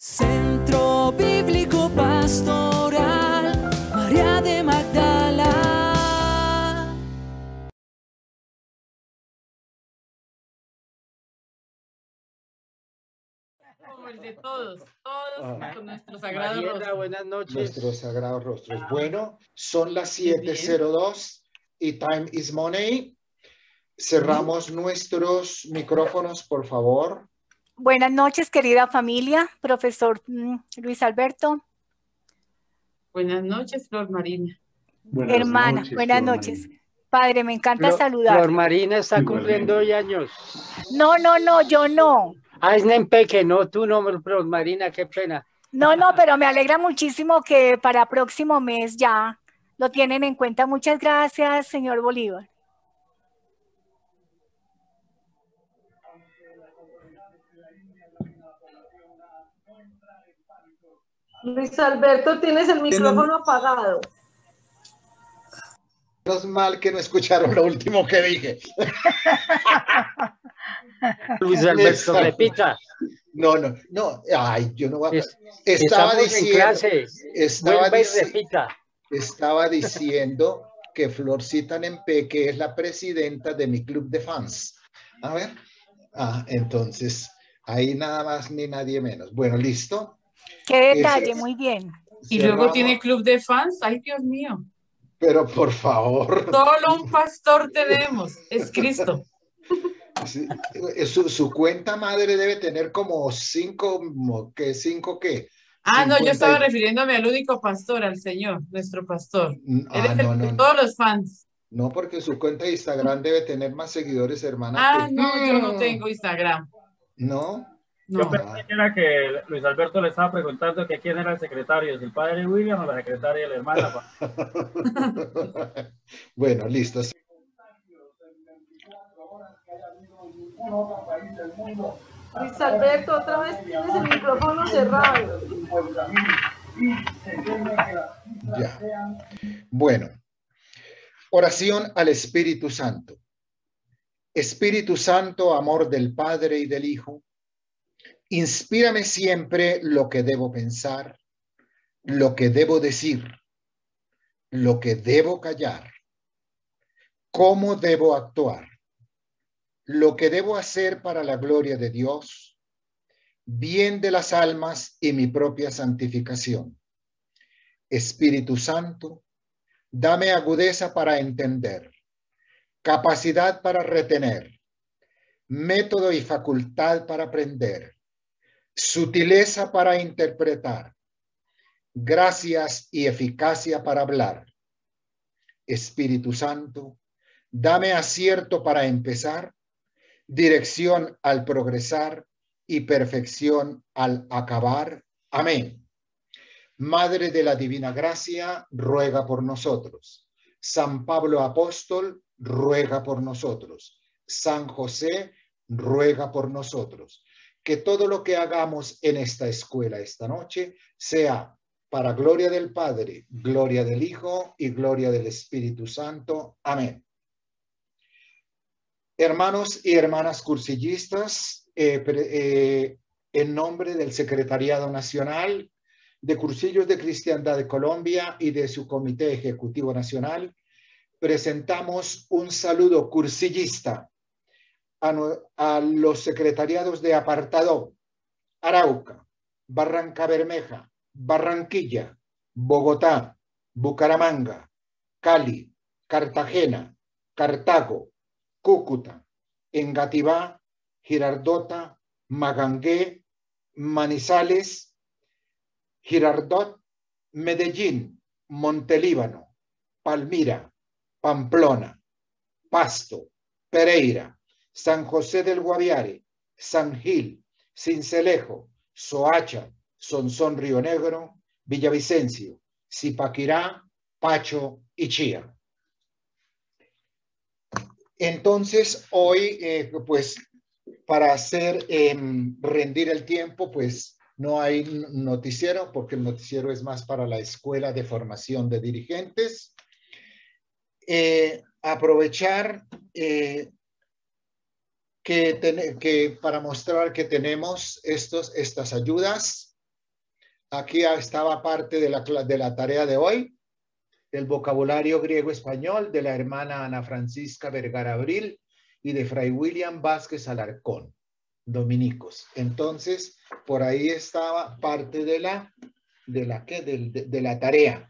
Centro Bíblico Pastoral María de Magdala. Como el de todos con nuestro sagrado Mariela, rostro. buenas noches. Nuestros sagrados rostros. Bueno, son las 7:02 y time is money. Cerramos nuestros micrófonos, por favor. Buenas noches, querida familia, profesor Luis Alberto. Buenas noches, Flor Marina. Hermana, buenas noches. Padre, me encanta saludar. Flor Marina está cumpliendo hoy años. No, yo no. Ah, es Nempeque, no, tú no, Flor Marina, qué pena. No, pero me alegra muchísimo que para próximo mes ya lo tienen en cuenta. Muchas gracias, señor Bolívar. Luis Alberto, tienes el micrófono apagado. Menos mal que no escucharon lo último que dije. Luis Alberto, repita. No. Ay, yo no voy a... Estamos en clase. Vuelva y repita. Estaba diciendo que Florcita Nempeque es la presidenta de mi club de fans. A ver. Entonces, ahí nada más ni nadie menos. Bueno, listo. Qué detalle, muy bien. Y luego tiene club de fans. Ay, Dios mío. Pero por favor. Solo un pastor tenemos. Es Cristo. Sí, su cuenta madre debe tener como 5 qué. No, yo estaba refiriéndome al único pastor, al Señor, nuestro pastor. No. Todos los fans. No, porque su cuenta de Instagram debe tener más seguidores, hermana. No, yo no tengo Instagram. ¿No? Yo pensé que era que Luis Alberto le estaba preguntando que quién era el secretario, si el padre William o la secretaria de la hermana. Bueno, listo. Luis Alberto, otra vez tienes el micrófono cerrado. Ya. Bueno. Oración al Espíritu Santo. Espíritu Santo, amor del Padre y del Hijo, inspírame siempre lo que debo pensar, lo que debo decir, lo que debo callar, cómo debo actuar, lo que debo hacer para la gloria de Dios, bien de las almas y mi propia santificación. Espíritu Santo, dame agudeza para entender, capacidad para retener, método y facultad para aprender, sutileza para interpretar, gracias y eficacia para hablar. Espíritu Santo, dame acierto para empezar, dirección al progresar y perfección al acabar. Amén. Madre de la Divina Gracia, ruega por nosotros. San Pablo Apóstol, ruega por nosotros. San José, ruega por nosotros. Que todo lo que hagamos en esta escuela esta noche sea para gloria del Padre, gloria del Hijo y gloria del Espíritu Santo. Amén. Hermanos y hermanas cursillistas, en nombre del Secretariado Nacional de Cursillos de Cristiandad de Colombia y de su Comité Ejecutivo Nacional, presentamos un saludo cursillista a los secretariados de Apartadó, Arauca, Barranca Bermeja, Barranquilla, Bogotá, Bucaramanga, Cali, Cartagena, Cartago, Cúcuta, Engativá, Girardota, Magangué, Manizales, Girardot, Medellín, Montelíbano, Palmira, Pamplona, Pasto, Pereira, San José del Guaviare, San Gil, Sincelejo, Soacha, Sonsón Río Negro, Villavicencio, Zipaquirá, Pacho y Chía. Entonces, hoy, pues, para hacer rendir el tiempo, pues, no hay noticiero, porque el noticiero es más para la Escuela de Formación de Dirigentes. Aprovechar que para mostrar que tenemos estas ayudas Aquí estaba parte de la tarea de hoy, el vocabulario griego-español de la hermana Ana Francisca Vergara Abril y de Fray William Vázquez Alarcón, dominicos. Entonces, por ahí estaba parte de la tarea.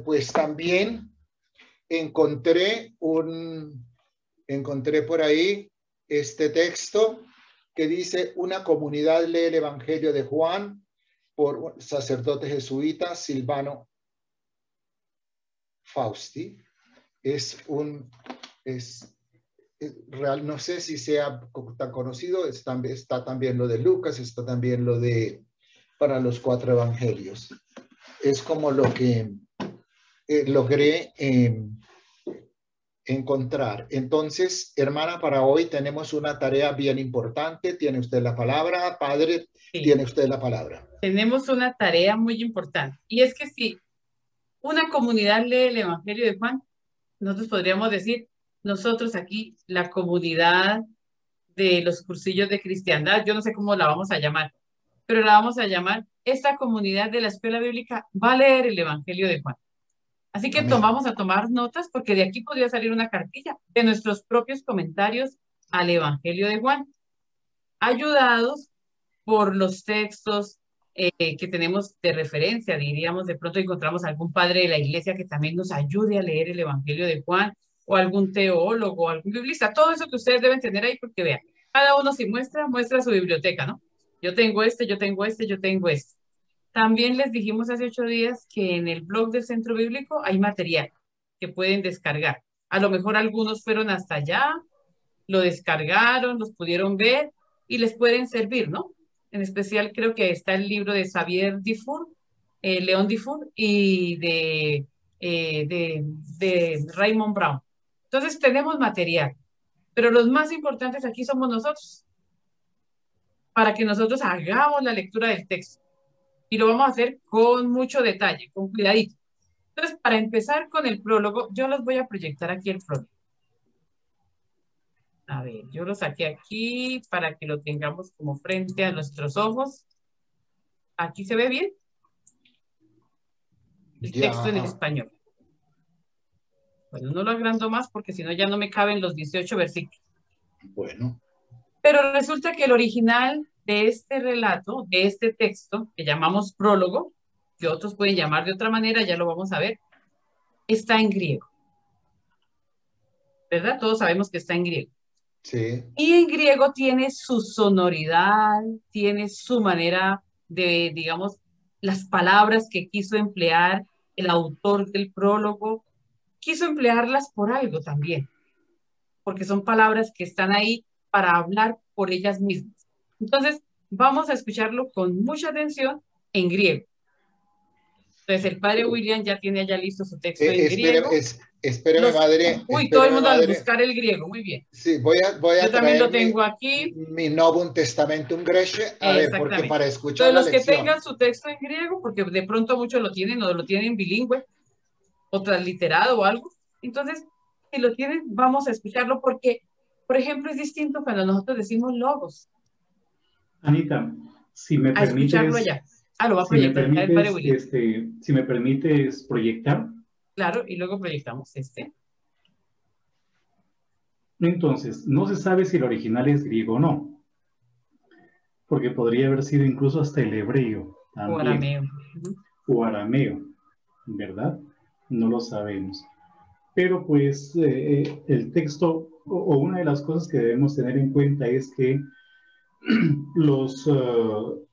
Pues también encontré por ahí este texto que dice: una comunidad lee el Evangelio de Juan por un sacerdote jesuita, Silvano Fausti. Es real, no sé si sea tan conocido. Está también lo de Lucas, está también lo de para los 4 evangelios. Es como lo que logré encontrar. Entonces, hermana, para hoy tenemos una tarea bien importante. Tiene usted la palabra, padre. Sí. Tiene usted la palabra. Tenemos una tarea muy importante. Y es que si una comunidad lee el Evangelio de Juan, nosotros podríamos decir, nosotros aquí, la comunidad de los cursillos de cristiandad, yo no sé cómo la vamos a llamar, pero la vamos a llamar, esta comunidad de la escuela bíblica va a leer el Evangelio de Juan. Así que vamos a tomar notas, porque de aquí podría salir una cartilla de nuestros propios comentarios al Evangelio de Juan, ayudados por los textos que tenemos de referencia. Diríamos, de pronto encontramos algún padre de la iglesia que también nos ayude a leer el Evangelio de Juan, o algún teólogo, o algún biblista, todo eso que ustedes deben tener ahí, porque vean, cada uno si muestra su biblioteca, ¿no? Yo tengo este, yo tengo este, yo tengo este. También les dijimos hace 8 días que en el blog del Centro Bíblico hay material que pueden descargar. A lo mejor algunos fueron hasta allá, lo descargaron, los pudieron ver y les pueden servir, ¿no? En especial creo que está el libro de Xavier Dufour, León Dufour, y de Raymond Brown. Entonces tenemos material, pero los más importantes aquí somos nosotros, para que nosotros hagamos la lectura del texto. Y lo vamos a hacer con mucho detalle, con cuidadito. Entonces, para empezar con el prólogo, yo los voy a proyectar aquí el prólogo. A ver, yo lo saqué aquí para que lo tengamos como frente a nuestros ojos. ¿Aquí se ve bien? El texto en español. Bueno, no lo agrando más porque si no ya no me caben los 18 versículos. Bueno. Pero resulta que el original de este relato, de este texto, que llamamos prólogo, que otros pueden llamar de otra manera, ya lo vamos a ver, está en griego. ¿Verdad? Todos sabemos que está en griego. Sí. Y en griego tiene su sonoridad, tiene su manera de, digamos, las palabras que quiso emplear el autor del prólogo, quiso emplearlas por algo también, porque son palabras que están ahí para hablar por ellas mismas. Entonces, vamos a escucharlo con mucha atención en griego. Entonces, el padre William ya tiene allá listo su texto en griego. Espéreme, madre. Uy, todo el mundo a buscar el griego, muy bien. Sí, voy a yo también lo tengo aquí. Mi Novum Testamentum Grece, a ver, porque para escuchar entonces, la los lección. Que tengan su texto en griego, porque de pronto muchos lo tienen, o lo tienen bilingüe, o transliterado o algo. Entonces, si lo tienen, vamos a escucharlo, porque, por ejemplo, es distinto cuando nosotros decimos logos. Anita, si me permites... escucharlo allá. Lo va a proyectar el padre William. Si me permites proyectar. Claro, y luego proyectamos este. Entonces, no se sabe si el original es griego o no, porque podría haber sido incluso hasta el hebreo también, o arameo. O arameo, ¿verdad? No lo sabemos. Pero pues el texto, o una de las cosas que debemos tener en cuenta es que los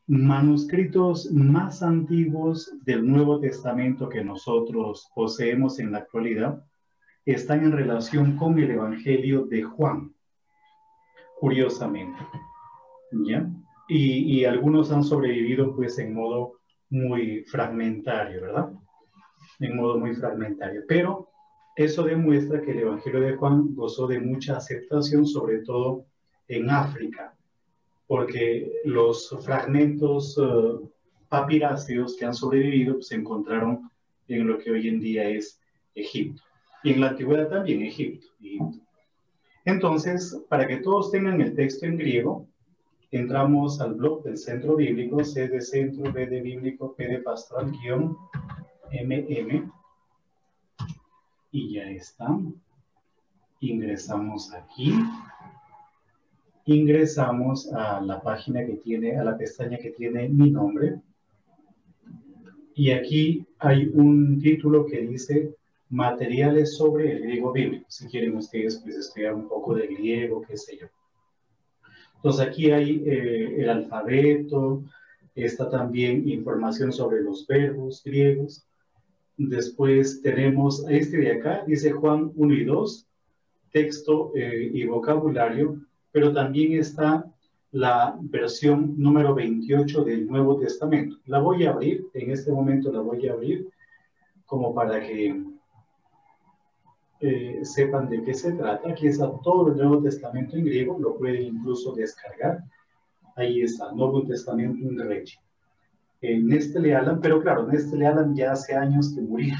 manuscritos más antiguos del Nuevo Testamento que nosotros poseemos en la actualidad están en relación con el Evangelio de Juan, curiosamente, ¿ya? Y algunos han sobrevivido pues en modo muy fragmentario, ¿verdad? En modo muy fragmentario, pero eso demuestra que el Evangelio de Juan gozó de mucha aceptación, sobre todo en África, porque los fragmentos papiráceos que han sobrevivido pues, se encontraron en lo que hoy en día es Egipto. Y en la antigüedad también Egipto. Entonces, para que todos tengan el texto en griego, entramos al blog del Centro Bíblico, C de Centro, B de Bíblico, P de Pastoral, guión, MM, y ya está. Ingresamos aquí. Ingresamos a la página que tiene, a la pestaña que tiene mi nombre. Y aquí hay un título que dice materiales sobre el griego bíblico. Si quieren ustedes pues estudiar un poco de griego, qué sé yo. Entonces aquí hay el alfabeto, está también información sobre los verbos griegos. Después tenemos este de acá, dice Juan 1 y 2, texto y vocabulario, pero también está la versión número 28 del Nuevo Testamento. La voy a abrir, en este momento la voy a abrir, como para que sepan de qué se trata. Aquí está todo el Nuevo Testamento en griego, lo pueden incluso descargar. Ahí está, Nuevo Testamento en Greci. Nestle Aland, pero claro, Nestle Aland ya hace años que murió.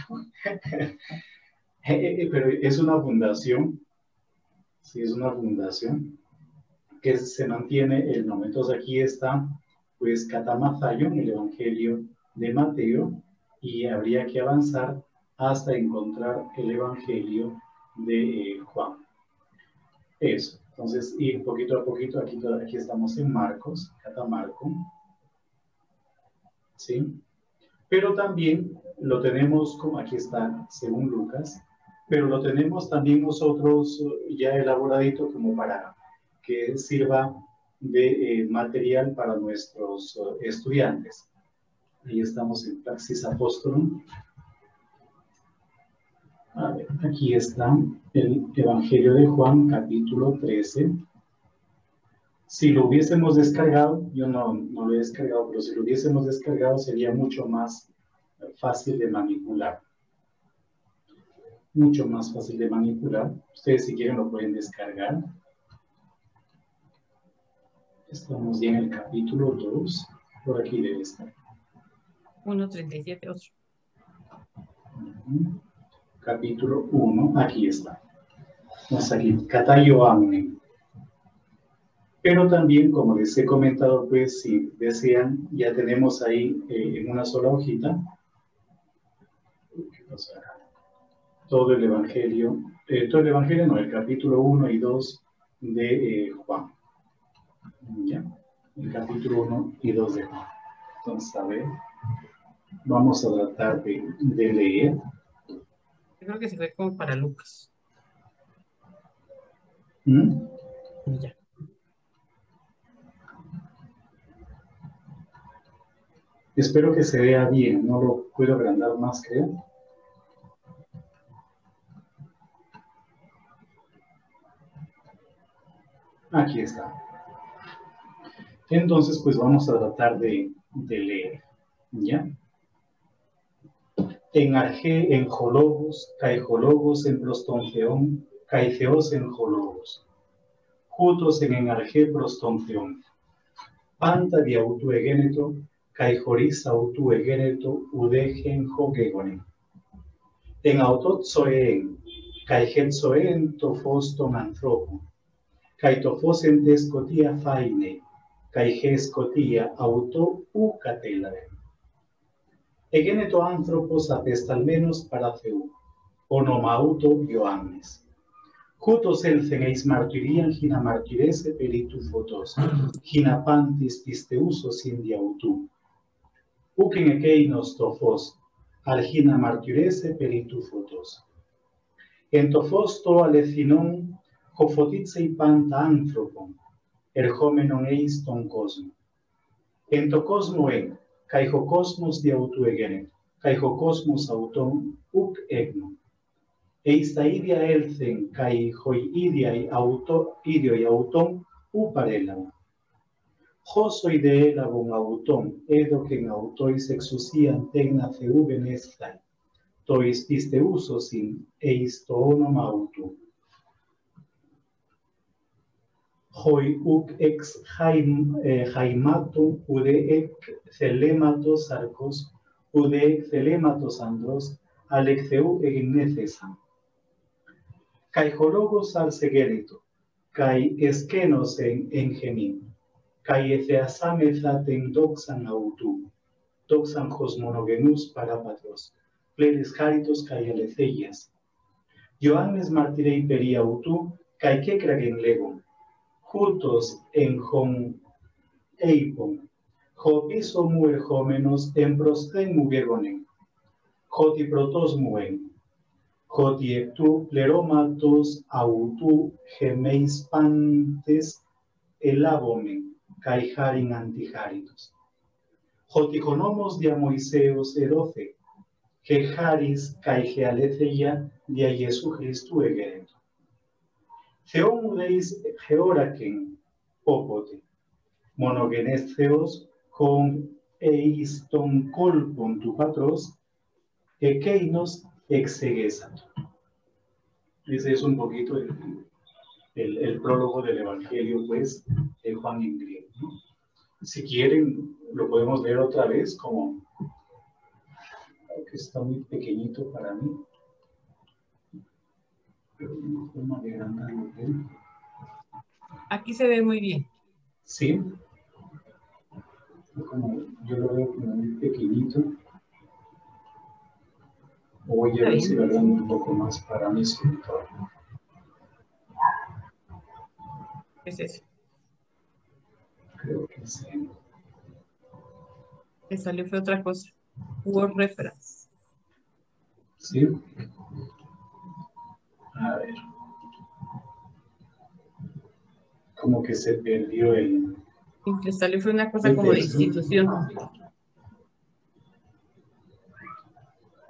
Pero es una fundación, sí, es una fundación que se mantiene el nombre. Entonces aquí está, pues, Catamazayon, el Evangelio de Mateo, y habría que avanzar hasta encontrar el Evangelio de Juan. Eso. Entonces, ir poquito a poquito, aquí estamos en Marcos, Catamarco. ¿Sí? Pero también lo tenemos, como aquí está, según Lucas, pero lo tenemos también nosotros ya elaboradito como para que sirva de material para nuestros estudiantes. Ahí estamos en Praxis Apostolum. A ver, aquí está el Evangelio de Juan, capítulo 13. Si lo hubiésemos descargado, yo no lo he descargado, pero si lo hubiésemos descargado sería mucho más fácil de manipular. Mucho más fácil de manipular. Ustedes si quieren lo pueden descargar. Estamos ya en el capítulo 2. Por aquí debe estar. 1:37, otro. Capítulo 1, aquí está. Vamos aquí, Katayo Amne. Pero también, como les he comentado, pues si desean, ya tenemos ahí en una sola hojita todo el Evangelio no, el capítulo 1 y 2 de Juan. ¿Ya? El capítulo 1 y 2 de Juan. Entonces, a ver, vamos a tratar de leer. Yo creo que se ve como para Lucas. Ya. Espero que se vea bien, no lo puedo agrandar más, creo. Aquí está. Entonces, pues vamos a tratar de leer, ¿ya? En Arge, en Jologos, Caijologos, en Prostonceón, Caiceos en Jologos. Jutos en Arge, Prostonceón. Panta de autoegeneto, Caijoris autoegeneto, Udegen Jogegonen. En Autotzoen, Caijetzoen, Tofoston Anthropo. Caitofos Tescotia faine, Caigescotia auto ucatelare. Egeneto anthropos apestalmenos paraceu, onomauto Ioannes. Jutos elcen eis martirian gina martirese peritu fotos, gina pantis pisteusos indi autu. Uken ekeinos tofos, al gina martirese peritu fotos. En tofos to alecinon, Hofotitsei panta anthropon, erhomenon eis ton cosmo. En to cosmo en, caijo cosmos de autoegenet, caijo cosmos auton uc egno. Eista idia elcen, caijoi idiai auto, idioi auton uparelam. Josoi de elabon auton, edocen autois exusian tegna ceuben estai, tois pisteusos in eisto onom autu. Hoi uc ex jaimatum ude ec celematos arcos, ude ec celematos andros, alexeu egnecesam. Caijologos arsegerito, cai esquenos en gemin, Caietheasamethaten doxan autu, doxan hosmonogenus parapatros, pleres haritos caialetheias. Ioannes martirei peri autu, caikecragen legum, jutos en hom eipon, hopiso muerhomenos en prosten mugegonen, hoti protos muen, hoti ectu pleromatos autu gemeis pantes elabomen, caiharin antiharitos. Hoticonomos dia Moiseos eroce, Geharis caigealeceia dia Jesu Christu egerento. Theomudeis georaken popote, monogenes theos con eiston colpon tu patros, ekeinos exegesato. Ese es un poquito el prólogo del Evangelio, pues, de Juan en griego, ¿no? Si quieren, lo podemos leer otra vez, como que está muy pequeñito para mí. Pero no forma de agrandarlo bien. Aquí se ve muy bien. Sí. Como yo lo veo como muy pequeñito. Voy a ver si lo agrando un poco más para mi escritorio. ¿Qué es eso? Creo que sí. Que salió fue otra cosa. Word reference. Sí. A ver. Como que se perdió el... Que salió fue una cosa como de institución.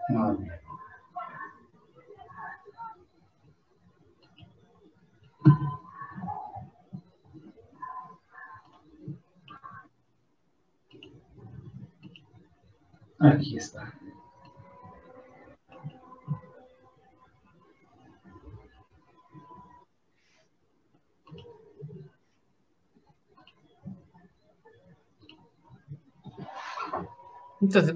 Vale. Aquí está. Entonces,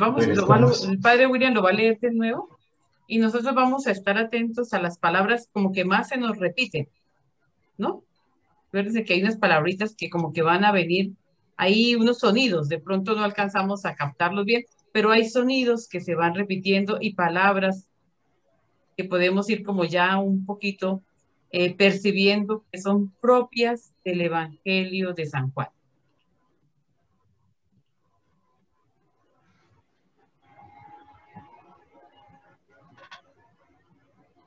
el padre William lo va a leer de nuevo y nosotros vamos a estar atentos a las palabras como que más se nos repiten, ¿no? Fíjense que hay unas palabritas que como que van a venir, hay unos sonidos, de pronto no alcanzamos a captarlos bien, pero hay sonidos que se van repitiendo y palabras que podemos ir como ya un poquito percibiendo que son propias del Evangelio de San Juan.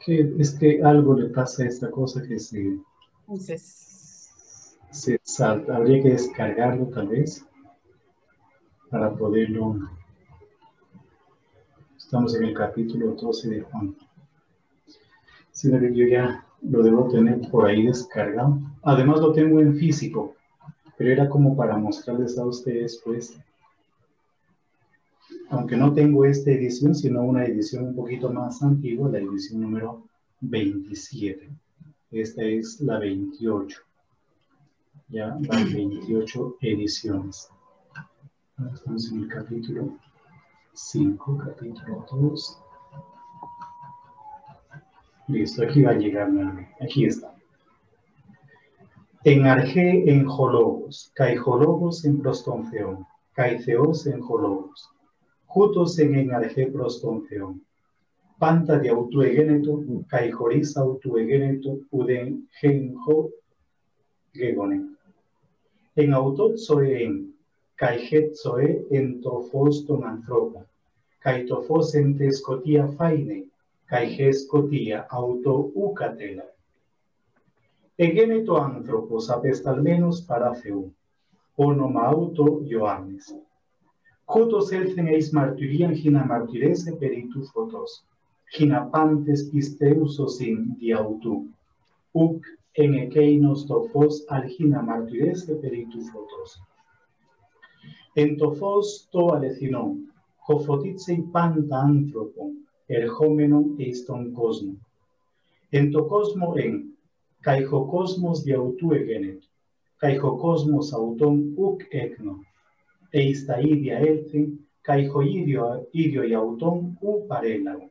Es que algo le pasa a esta cosa que se salta. Habría que descargarlo tal vez para poderlo. Estamos en el capítulo 12 de Juan. Sino que yo ya lo debo tener por ahí descargado. Además lo tengo en físico, pero era como para mostrarles a ustedes, pues, aunque no tengo esta edición, sino una edición un poquito más antigua, la edición número 27. Esta es la 28. Ya van 28 ediciones. Ahora estamos en el capítulo 5, capítulo 2. Listo, aquí va a llegar nuevamente. Aquí está. En arge en jologos, caijologos en prostonceón, caiceos en jologos, jutos en arge prostonceón, panta de autoegeneto, caijoris autoegeneto, uden genjo gegonen. En autotsoe en, caijetsoe en tofos ton anthropa, caitofos en tescotia faine, caigescotia auto ucatela. Egeneto anthropos apestalmenos paratheu, onoma auto Ioannes. Jutos elfen eis martyrian gina martyrese peritu photos, gina pantes pisteusos in diautu, uc en ekeinos tofos al gina martyrese peritu photos. En tofos to alecinon, hofotitsei panta anthropon, erhomenon eiston cosmo. En to cosmo en, caijocosmos diautu egenet, caijocosmos auton uc ecno, eista idia elfen, caijoidio y auton u parelago.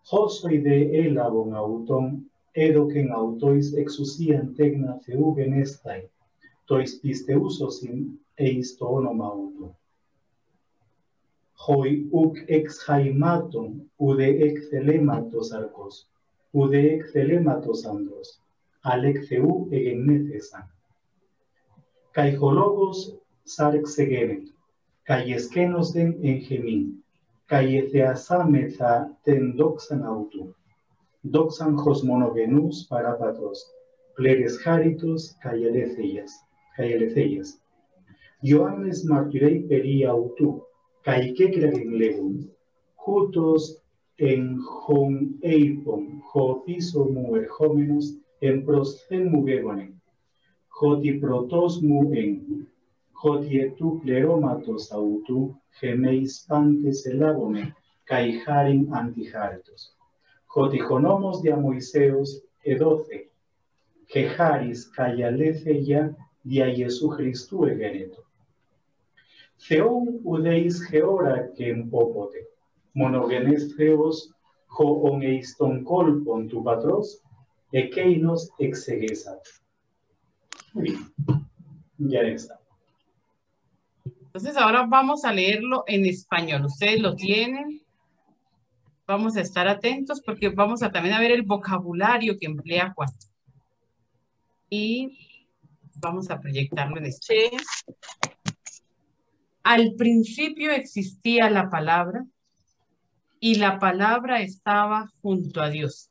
Josoi de elabon auton, edocen autois exusian tegna feugen estai, tois pisteusosin eis to onoma auto. Hoi uc ex haimaton, ude ex telematos arcos, ude ex telematos andros, alexeu egenetesan. Kai hologos sarx egenen, kai esquenosen en gemin, kai etheasametha ten doxan autu, doxan hos monogenus parapatos, pleres haritos kai eletheias. Ioannes martyrei peri autu, kai kekiragen legum, jutos en hon eipon, hotiso muerhomenos en prosthen mugegonen, hoti protos muen, hoti etu kleromatos autu, gemeis pantes elabome, kai harin antiharitos. Hoti honomos dia Moiseos edoce, geharis kai aletheia dia Iesu Christu egeneto. Theon udeis geora ken popote, monogenes theos ho on eiston kolpon tu patros, ekeinos exegesat. Muy bien, ya está. Entonces ahora vamos a leerlo en español. Ustedes lo tienen. Vamos a estar atentos porque vamos a también a ver el vocabulario que emplea Juan. Y vamos a proyectarlo en español. Sí. Al principio existía la palabra y la palabra estaba junto a Dios.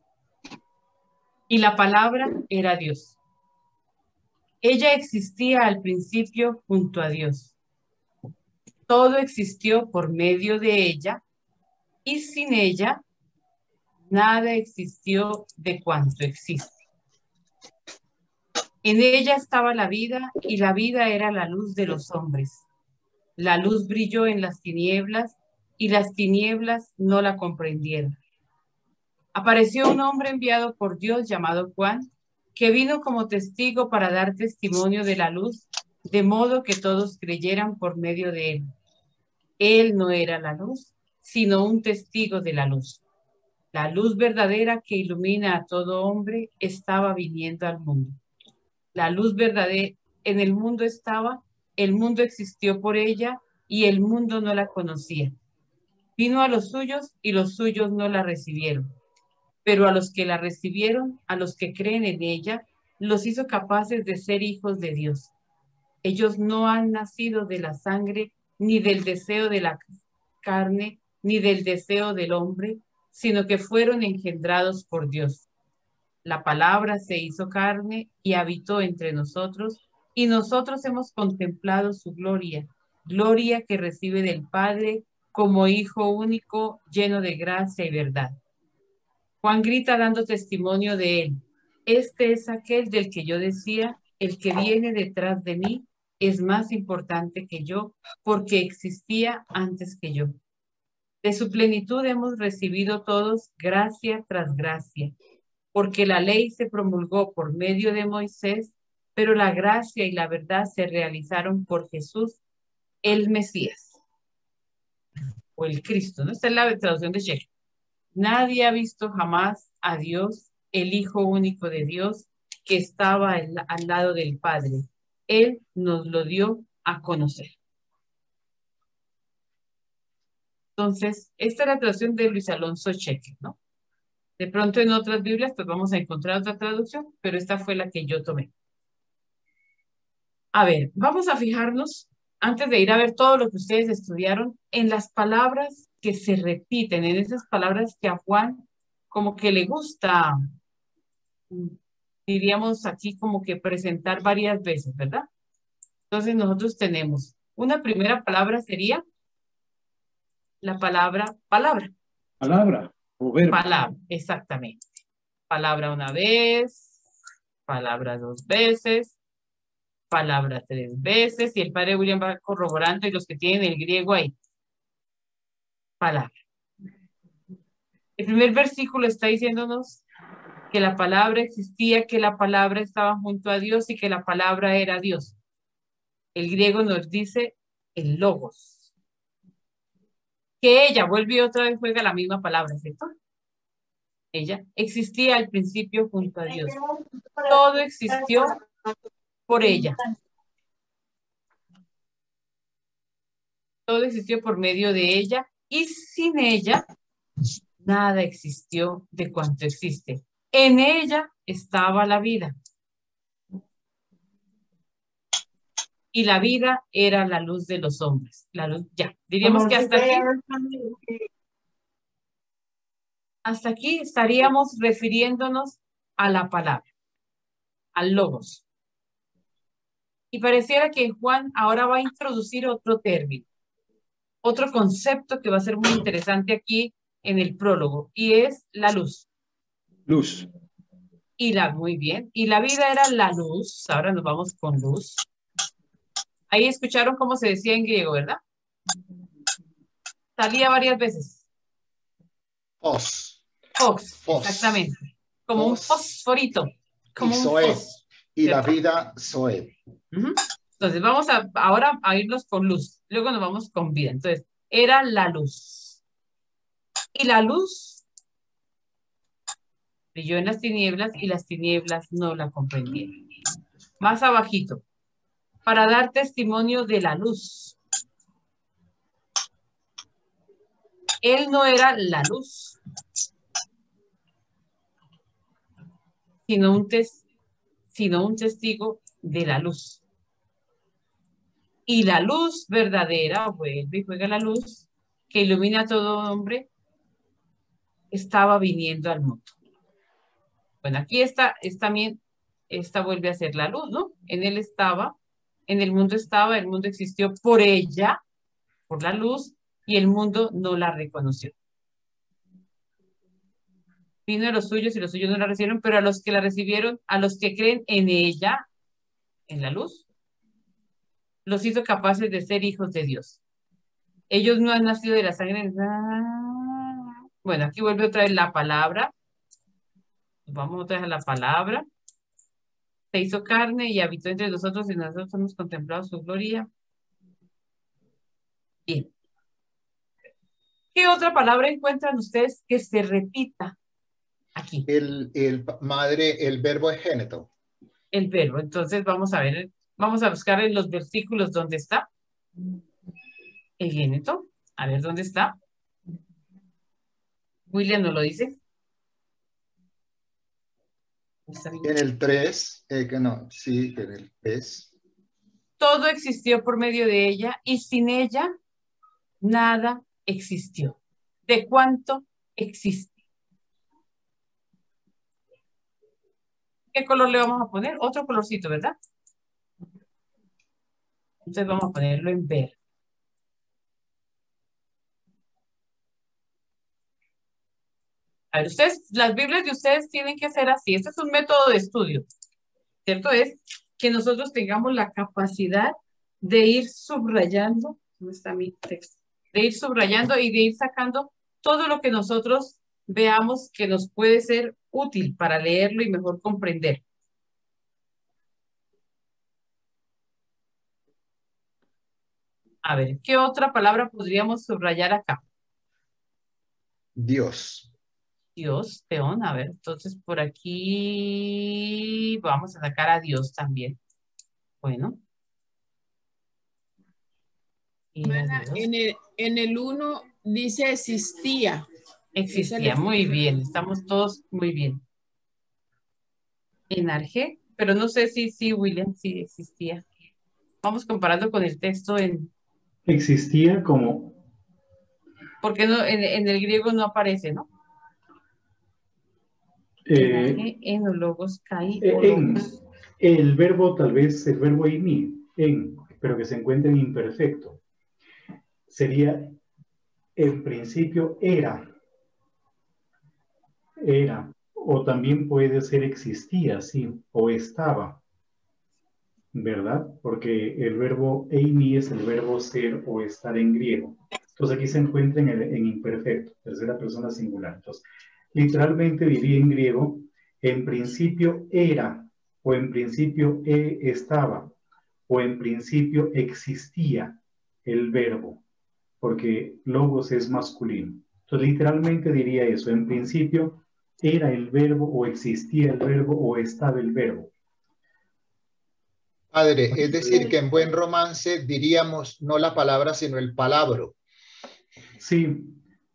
Y la palabra era Dios. Ella existía al principio junto a Dios. Todo existió por medio de ella y sin ella nada existió de cuanto existe. En ella estaba la vida y la vida era la luz de los hombres. La luz brilló en las tinieblas y las tinieblas no la comprendieron. Apareció un hombre enviado por Dios llamado Juan, que vino como testigo para dar testimonio de la luz, de modo que todos creyeran por medio de él. Él no era la luz, sino un testigo de la luz. La luz verdadera que ilumina a todo hombre estaba viniendo al mundo. La luz verdadera en el mundo estaba, el mundo existió por ella y el mundo no la conocía. Vino a los suyos y los suyos no la recibieron. Pero a los que la recibieron, a los que creen en ella, los hizo capaces de ser hijos de Dios. Ellos no han nacido de la sangre, ni del deseo de la carne, ni del deseo del hombre, sino que fueron engendrados por Dios. La palabra se hizo carne y habitó entre nosotros, y nosotros hemos contemplado su gloria, gloria que recibe del Padre como Hijo único, lleno de gracia y verdad. Juan grita dando testimonio de él. Este es aquel del que yo decía, el que viene detrás de mí es más importante que yo, porque existía antes que yo. De su plenitud hemos recibido todos gracia tras gracia, porque la ley se promulgó por medio de Moisés, pero la gracia y la verdad se realizaron por Jesús, el Mesías, o el Cristo, ¿no? Esta es la traducción de Sheikh. Nadie ha visto jamás a Dios, el Hijo único de Dios, que estaba al lado del Padre. Él nos lo dio a conocer. Entonces, esta es la traducción de Luis Alonso Cheque, ¿no? De pronto en otras Biblias pues vamos a encontrar otra traducción, pero esta fue la que yo tomé. A ver, vamos a fijarnos, antes de ir a ver todo lo que ustedes estudiaron, en las palabras que se repiten, en esas palabras que a Juan como que le gusta, diríamos aquí como que presentar varias veces, ¿verdad? Entonces nosotros tenemos, una primera palabra sería la palabra palabra. Palabra o verbo. Palabra, exactamente. Palabra una vez, palabra dos veces, palabra tres veces, y el padre William va corroborando y los que tienen el griego ahí. Palabra. El primer versículo está diciéndonos que la palabra existía, que la palabra estaba junto a Dios y que la palabra era Dios. El griego nos dice el logos. Que ella, vuelve y otra vez juega la misma palabra, ¿cierto? Ella existía al principio junto a Dios. Todo existió por ella. Todo existió por medio de ella y sin ella nada existió de cuanto existe. En ella estaba la vida. Y la vida era la luz de los hombres. La luz, ya. Diríamos que hasta aquí estaríamos refiriéndonos a la palabra, al logos. Y pareciera que Juan ahora va a introducir otro término, otro concepto que va a ser muy interesante aquí en el prólogo, y es la luz. Luz. Muy bien. Y la vida era la luz. Ahora nos vamos con luz. Ahí escucharon cómo se decía en griego, ¿verdad? Salía varias veces. Fos. Exactamente. Como un fosforito. Como y un Zoe. Y la ¿cierto? vida, Zoe. Entonces vamos ahora a irnos con luz. Luego nos vamos con vida. Entonces, era la luz. Y la luz brilló en las tinieblas y las tinieblas no la comprendieron. Más abajito. Para dar testimonio de la luz. Él no era la luz, sino un testigo de la luz. Y la luz verdadera, vuelve y juega la luz, que ilumina a todo hombre, estaba viniendo al mundo. Bueno, aquí esta vuelve a ser la luz, ¿no? En él estaba, en el mundo estaba, el mundo existió por ella, por la luz, y el mundo no la reconoció. Vino a los suyos y los suyos no la recibieron, pero a los que la recibieron, a los que creen en ella, en la luz, los hizo capaces de ser hijos de Dios. Ellos no han nacido de la sangre. Bueno, aquí vuelve otra vez la palabra. Vamos otra vez a la palabra. Se hizo carne y habitó entre nosotros y nosotros hemos contemplado su gloria. Bien. ¿Qué otra palabra encuentran ustedes que se repita aquí? El verbo es géneto. El verbo. Entonces vamos a ver, vamos a buscar en los versículos dónde está el géneto. A ver dónde está. William nos lo dice. En el 3, que no, sí, en el 3. Todo existió por medio de ella y sin ella nada existió. ¿De cuánto existe? ¿Qué color le vamos a poner? Otro colorcito, ¿verdad? Entonces vamos a ponerlo en verde. A ver, las Biblias de ustedes tienen que ser así. Este es un método de estudio. ¿Cierto? Es que nosotros tengamos la capacidad de ir subrayando. ¿Dónde está mi texto? De ir subrayando y de ir sacando todo lo que nosotros veamos que nos puede ser útil para leerlo y mejor comprender. A ver, ¿qué otra palabra podríamos subrayar acá? Dios. Dios, Teón, a ver, entonces por aquí vamos a sacar a Dios también. Bueno. En el 1 dice existía. Existía, muy bien, estamos todos muy bien. En Arge, pero no sé si William, sí existía. Vamos comparando con el texto en... Existía como... Porque no, en el griego no aparece, ¿no? En logos caí. El verbo, tal vez, el verbo pero que se encuentra en imperfecto. Sería, en principio, era. Era. O también puede ser existía, sí, o estaba. ¿Verdad? Porque el verbo eimi es el verbo ser o estar en griego. Entonces aquí se encuentra en imperfecto, tercera persona singular. Entonces, literalmente diría en griego, en principio era, o en principio estaba, o en principio existía el verbo, porque logos es masculino. Entonces, literalmente diría eso, en principio era el verbo, o existía el verbo, o estaba el verbo. Padre, es decir, que en buen romance diríamos no la palabra, sino el palabro. Sí,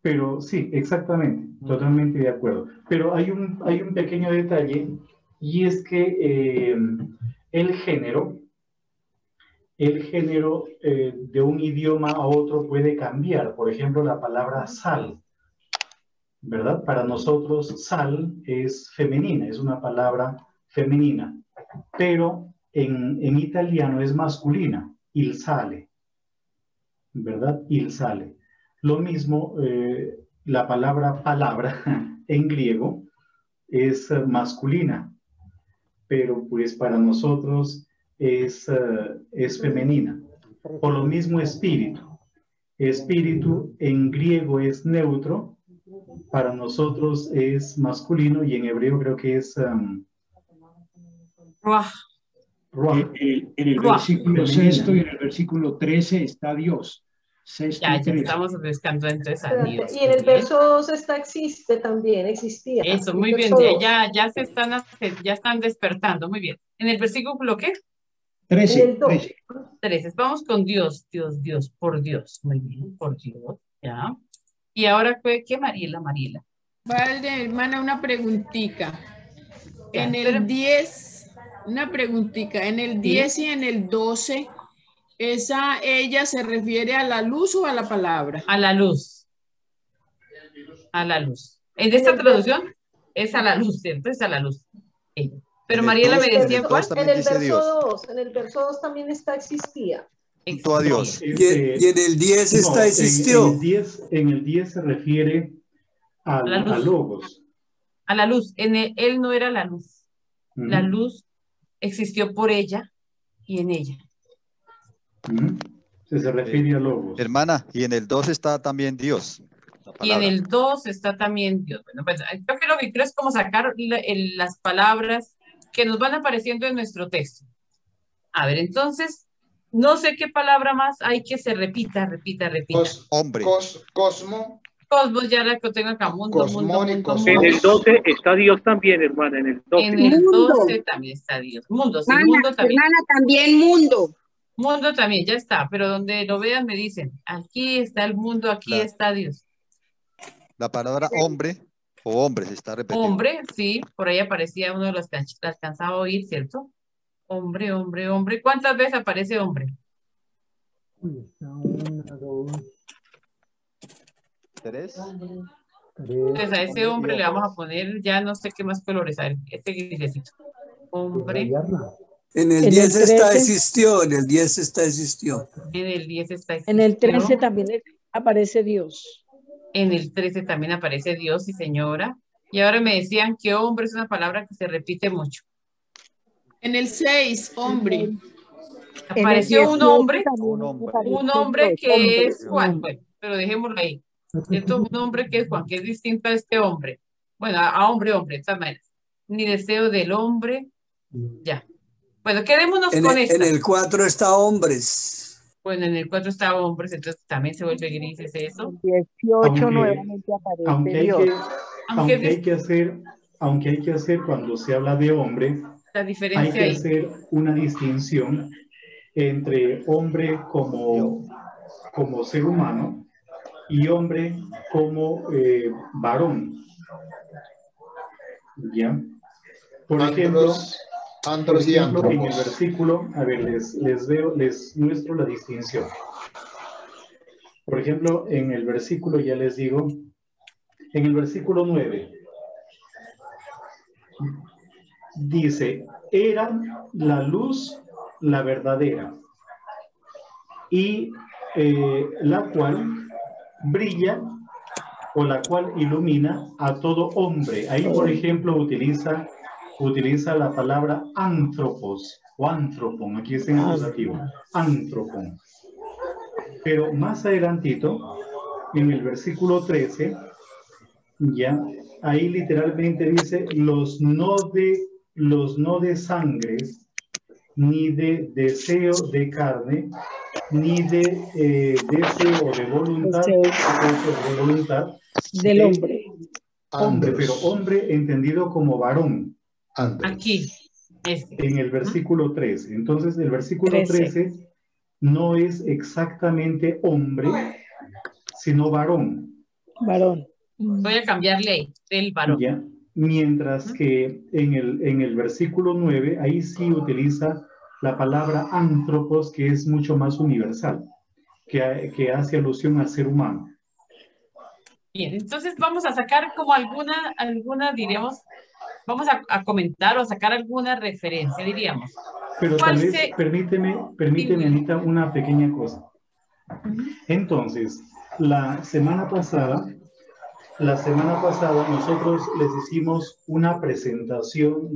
pero sí, exactamente, totalmente de acuerdo. Pero hay un pequeño detalle, y es que el género de un idioma a otro puede cambiar. Por ejemplo, la palabra sal, ¿verdad? Para nosotros sal es femenina, es una palabra femenina, pero en italiano es masculina, il sale, ¿verdad? Il sale. Lo mismo, la palabra en griego es masculina, pero pues para nosotros es femenina. O lo mismo espíritu. Espíritu en griego es neutro, para nosotros es masculino, y en hebreo creo que es Ruach. En el versículo 6 y en el versículo 13 está Dios. Ya estamos buscando entonces a Dios. Y en el verso 2 existe también, existía. Eso, muy bien, ya están despertando, muy bien. ¿En el versículo qué? 13. 13. Vamos con Dios, por Dios, muy bien, por Dios, ya. Y ahora, ¿qué Mariela? Vale, hermana, una preguntita. Ya, En el 10, una preguntita, en el 10 y en el 12, ¿ella se refiere a la luz o a la palabra? A la luz. A la luz. En esta traducción es a la luz, ¿cierto? Es a la luz. Pero Mariela me decía, ¿cuál? En el verso 2 también está existía. Junto a Dios. Y en el 10 está existió. En el 10 se refiere a logos. A la luz. Él no era la luz. La luz existió por ella y en ella. Se refiere a logos. Hermana, y en el 2 está también Dios. Y en el 2 está también Dios. Bueno, pues yo creo que es como sacar las palabras que nos van apareciendo en nuestro texto. A ver, entonces, no sé qué palabra más hay que se repita. Hombre. Cosmo. Cosmos, ya la que tengo acá. Mundo. En el 12 está Dios también, hermana. En el 12. En el 12 también está Dios. Mundo, sí, mundo también. Hermana, también mundo. Mundo también, ya está. Pero donde lo vean me dicen, aquí está el mundo, aquí está Dios. La palabra hombre o hombres está repetido. Hombre, sí, por ahí aparecía uno de los que alcanzaba a oír, ¿cierto? Hombre. ¿Cuántas veces aparece hombre? 1, 2, 3. Entonces a ese hombre le vamos a poner, ya no sé qué más colores hay, este grisecito. Hombre. En el 10 está existió, en el 10 está existió. En el 10 está existió. En el 13 también aparece Dios. En el 13 también aparece Dios, sí señora. Y ahora me decían que hombre es una palabra que se repite mucho. En el 6, hombre. Apareció un hombre que es Juan. Bueno, pero dejémoslo ahí. ¿Cierto? Un hombre que es Juan, que es distinto a este hombre. Bueno, a hombre, de todas maneras. Ni deseo del hombre. Ya. Bueno, quedémonos con esto. En el 4 está hombres. Bueno, en el 4 está hombres, entonces también se vuelve gris, ¿es eso? 18 nuevamente aparece Dios. Aunque hay que hacer cuando se habla de hombre, la diferencia hay que hacer una distinción entre hombre como ser humano y hombre como varón. ¿Ya? Por ejemplo, en el versículo, a ver, les muestro la distinción. Por ejemplo, en el versículo, ya les digo, en el versículo 9, dice, era la luz la verdadera, y la cual brilla o la cual ilumina a todo hombre. Ahí, por ejemplo, utiliza la palabra antropos o antropon, aquí está en acusativo, antropon. Pero más adelantito, en el versículo 13, ya, ahí literalmente dice, los no de sangre, ni de deseo de carne, ni de deseo de voluntad del hombre. Hombre, pero hombre entendido como varón. Aquí. en el versículo 13. Entonces, el versículo 13 no es exactamente hombre, sino varón. Varón. Voy a cambiarle ahí, el varón. ¿Ya? Mientras que en el versículo 9, ahí sí utiliza la palabra antropos, que es mucho más universal, que hace alusión al ser humano. Bien, entonces vamos a sacar como alguna diríamos, vamos a comentar o sacar alguna referencia, diríamos. Pero tal vez, permíteme, Anita, una pequeña cosa. Entonces, la semana pasada nosotros les hicimos una presentación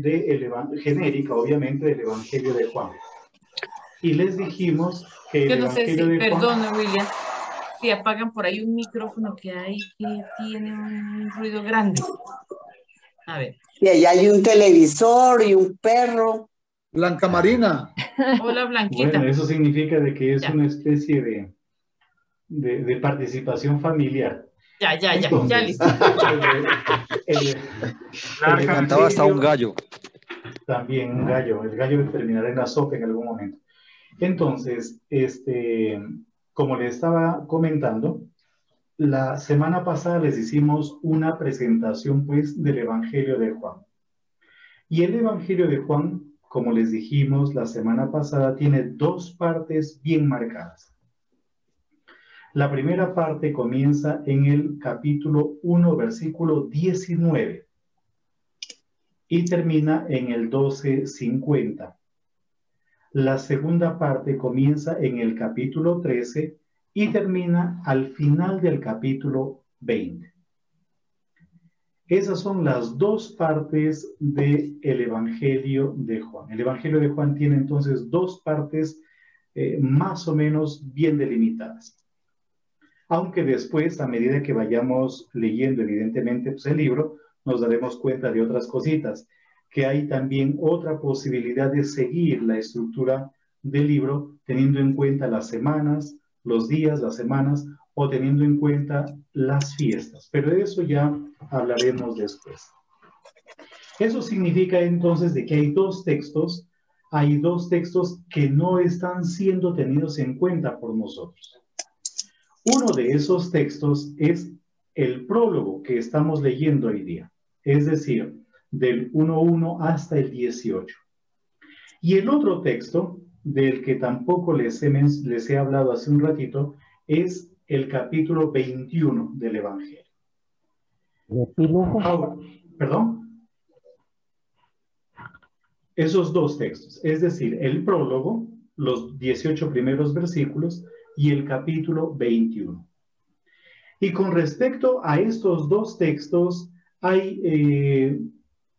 genérica, obviamente, del Evangelio de Juan. Y les dijimos que el Evangelio de Juan... Perdón, William, si apagan por ahí un micrófono que hay que tiene un ruido grande. A ver. Y allá hay un televisor y un perro. Blanca Marina. Hola, Blanquita. Bueno, eso significa de que es una especie de participación familiar. Ya listo. Le cantaba hasta un gallo. También un gallo. El gallo terminará en la sopa en algún momento. Entonces, como les estaba comentando, la semana pasada les hicimos una presentación, pues, del Evangelio de Juan. Y el Evangelio de Juan, como les dijimos la semana pasada, tiene dos partes bien marcadas. La primera parte comienza en el capítulo 1, versículo 19, y termina en el 12:50. La segunda parte comienza en el capítulo 13 y termina al final del capítulo 20. Esas son las dos partes del Evangelio de Juan. El Evangelio de Juan tiene entonces dos partes más o menos bien delimitadas. Aunque después, a medida que vayamos leyendo evidentemente pues, el libro, nos daremos cuenta de otras cositas, que hay también otra posibilidad de seguir la estructura del libro teniendo en cuenta las semanas, los días, las semanas, o teniendo en cuenta las fiestas. Pero de eso ya hablaremos después. Eso significa entonces de que hay dos textos que no están siendo tenidos en cuenta por nosotros. Uno de esos textos es el prólogo que estamos leyendo hoy día, es decir, del 1:1 hasta el 18. Y el otro texto, del que tampoco les he hablado hace un ratito, es el capítulo 21 del Evangelio. ¿Perdón? Esos dos textos, es decir, el prólogo, los 18 primeros versículos, y el capítulo 21. Y con respecto a estos dos textos, hay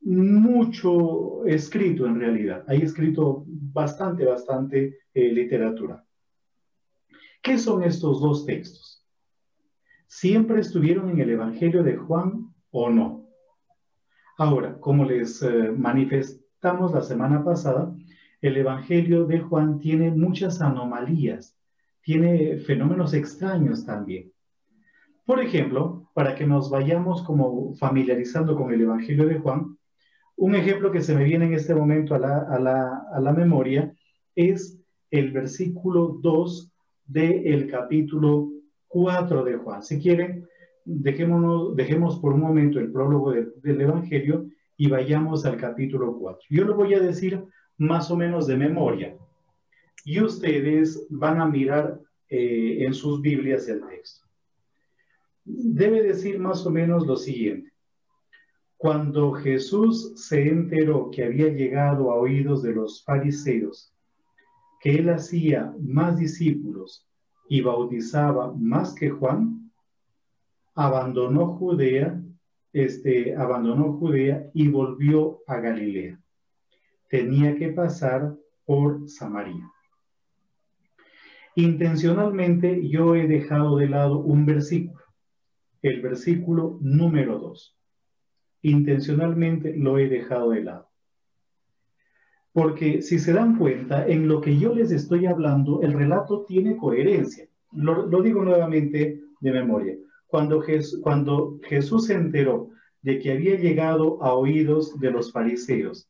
mucho escrito en realidad. Hay escrito bastante literatura. ¿Qué son estos dos textos? ¿Siempre estuvieron en el Evangelio de Juan o no? Ahora, como les manifestamos la semana pasada, el Evangelio de Juan tiene muchas anomalías. Tiene fenómenos extraños también. Por ejemplo, para que nos vayamos como familiarizando con el Evangelio de Juan, un ejemplo que se me viene en este momento a la memoria es el versículo 2 del capítulo 4 de Juan. Si quieren, dejemos por un momento el prólogo del Evangelio y vayamos al capítulo 4. Yo lo voy a decir más o menos de memoria. Y ustedes van a mirar en sus Biblias el texto. Debe decir más o menos lo siguiente. Cuando Jesús se enteró que había llegado a oídos de los fariseos, que él hacía más discípulos y bautizaba más que Juan, abandonó Judea y volvió a Galilea. Tenía que pasar por Samaria. Intencionalmente yo he dejado de lado un versículo, el versículo número 2. Intencionalmente lo he dejado de lado. Porque si se dan cuenta, en lo que yo les estoy hablando, el relato tiene coherencia. Lo digo nuevamente de memoria. Cuando Jesús se enteró de que había llegado a oídos de los fariseos,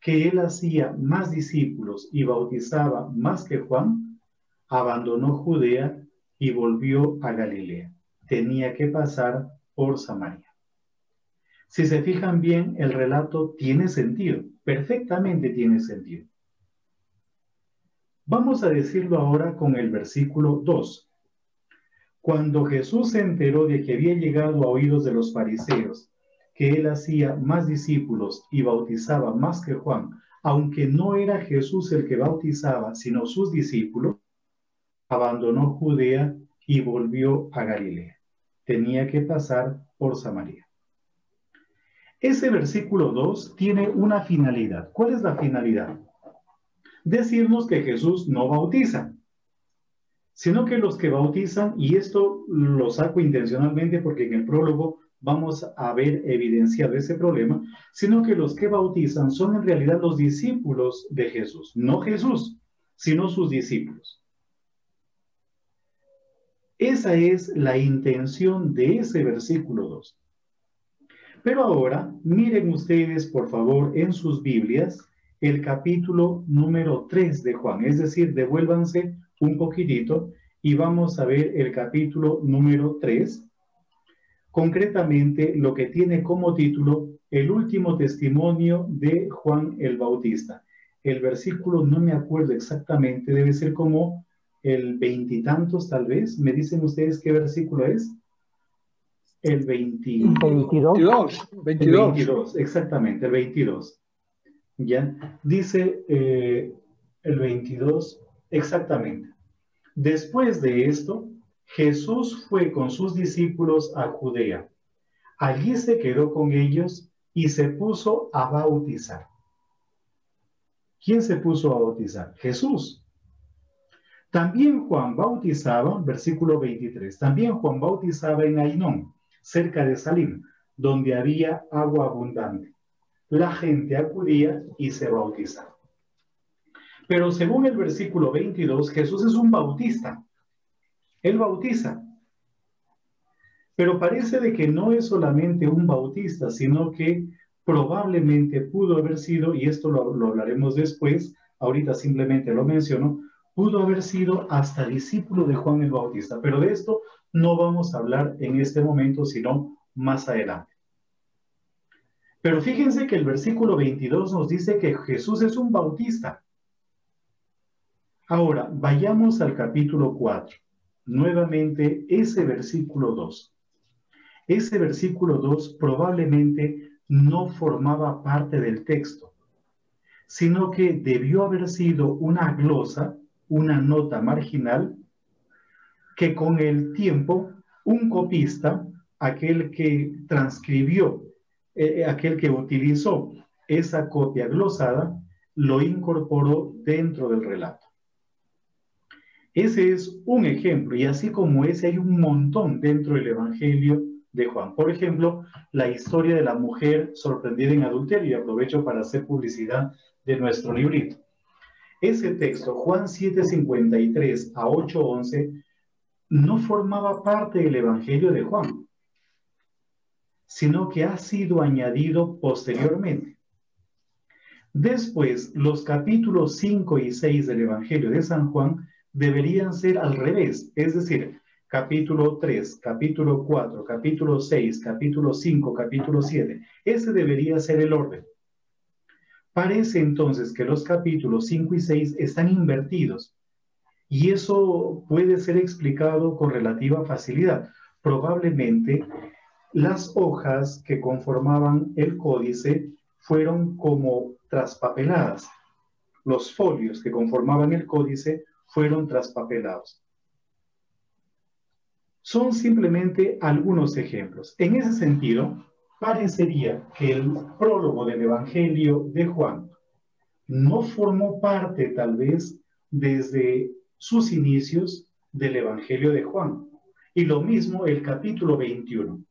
que él hacía más discípulos y bautizaba más que Juan, abandonó Judea y volvió a Galilea. Tenía que pasar por Samaria. Si se fijan bien, el relato tiene sentido, perfectamente tiene sentido. Vamos a decirlo ahora con el versículo 2. Cuando Jesús se enteró de que había llegado a oídos de los fariseos, que él hacía más discípulos y bautizaba más que Juan, aunque no era Jesús el que bautizaba, sino sus discípulos, abandonó Judea y volvió a Galilea. Tenía que pasar por Samaria. Ese versículo 2 tiene una finalidad. ¿Cuál es la finalidad? Decirnos que Jesús no bautiza, sino que los que bautizan, y esto lo saco intencionalmente porque en el prólogo vamos a ver evidenciado ese problema, sino que los que bautizan son en realidad los discípulos de Jesús, no Jesús, sino sus discípulos. Esa es la intención de ese versículo 2. Pero ahora, miren ustedes, por favor, en sus Biblias, el capítulo número 3 de Juan. Es decir, devuélvanse un poquitito y vamos a ver el capítulo número 3. Concretamente, lo que tiene como título, el último testimonio de Juan el Bautista. El versículo no me acuerdo exactamente, debe ser como el veintitantos tal vez. ¿Me dicen ustedes qué versículo es? El 22, exactamente, el 22. ¿Ya? Dice el 22, exactamente. Después de esto, Jesús fue con sus discípulos a Judea. Allí se quedó con ellos y se puso a bautizar. ¿Quién se puso a bautizar? Jesús. También Juan bautizaba, versículo 23, también Juan bautizaba en Ainón, cerca de Salim, donde había agua abundante. La gente acudía y se bautizaba. Pero según el versículo 22, Jesús es un bautista. Él bautiza. Pero parece de que no es solamente un bautista, sino que probablemente pudo haber sido, y esto lo hablaremos después, ahorita simplemente lo menciono, pudo haber sido hasta discípulo de Juan el Bautista. Pero de esto no vamos a hablar en este momento, sino más adelante. Pero fíjense que el versículo 22 nos dice que Jesús es un bautista. Ahora, vayamos al capítulo 4. Nuevamente, ese versículo 2. Ese versículo 2 probablemente no formaba parte del texto, sino que debió haber sido una glosa, una nota marginal, que con el tiempo un copista, aquel que transcribió, aquel que utilizó esa copia glosada, lo incorporó dentro del relato. Ese es un ejemplo, y así como ese hay un montón dentro del Evangelio de Juan. Por ejemplo, la historia de la mujer sorprendida en adulterio, y aprovecho para hacer publicidad de nuestro librito. Ese texto, Juan 7:53 a 8:11, no formaba parte del Evangelio de Juan, sino que ha sido añadido posteriormente. Después, los capítulos 5 y 6 del Evangelio de San Juan deberían ser al revés, es decir, capítulo 3, capítulo 4, capítulo 6, capítulo 5, capítulo 7. Ese debería ser el orden. Parece entonces que los capítulos 5 y 6 están invertidos, y eso puede ser explicado con relativa facilidad. Probablemente las hojas que conformaban el códice fueron como traspapeladas. Los folios que conformaban el códice fueron traspapelados. Son simplemente algunos ejemplos. En ese sentido, parecería que el prólogo del Evangelio de Juan no formó parte, tal vez, desde sus inicios del Evangelio de Juan. Y lo mismo el capítulo 21.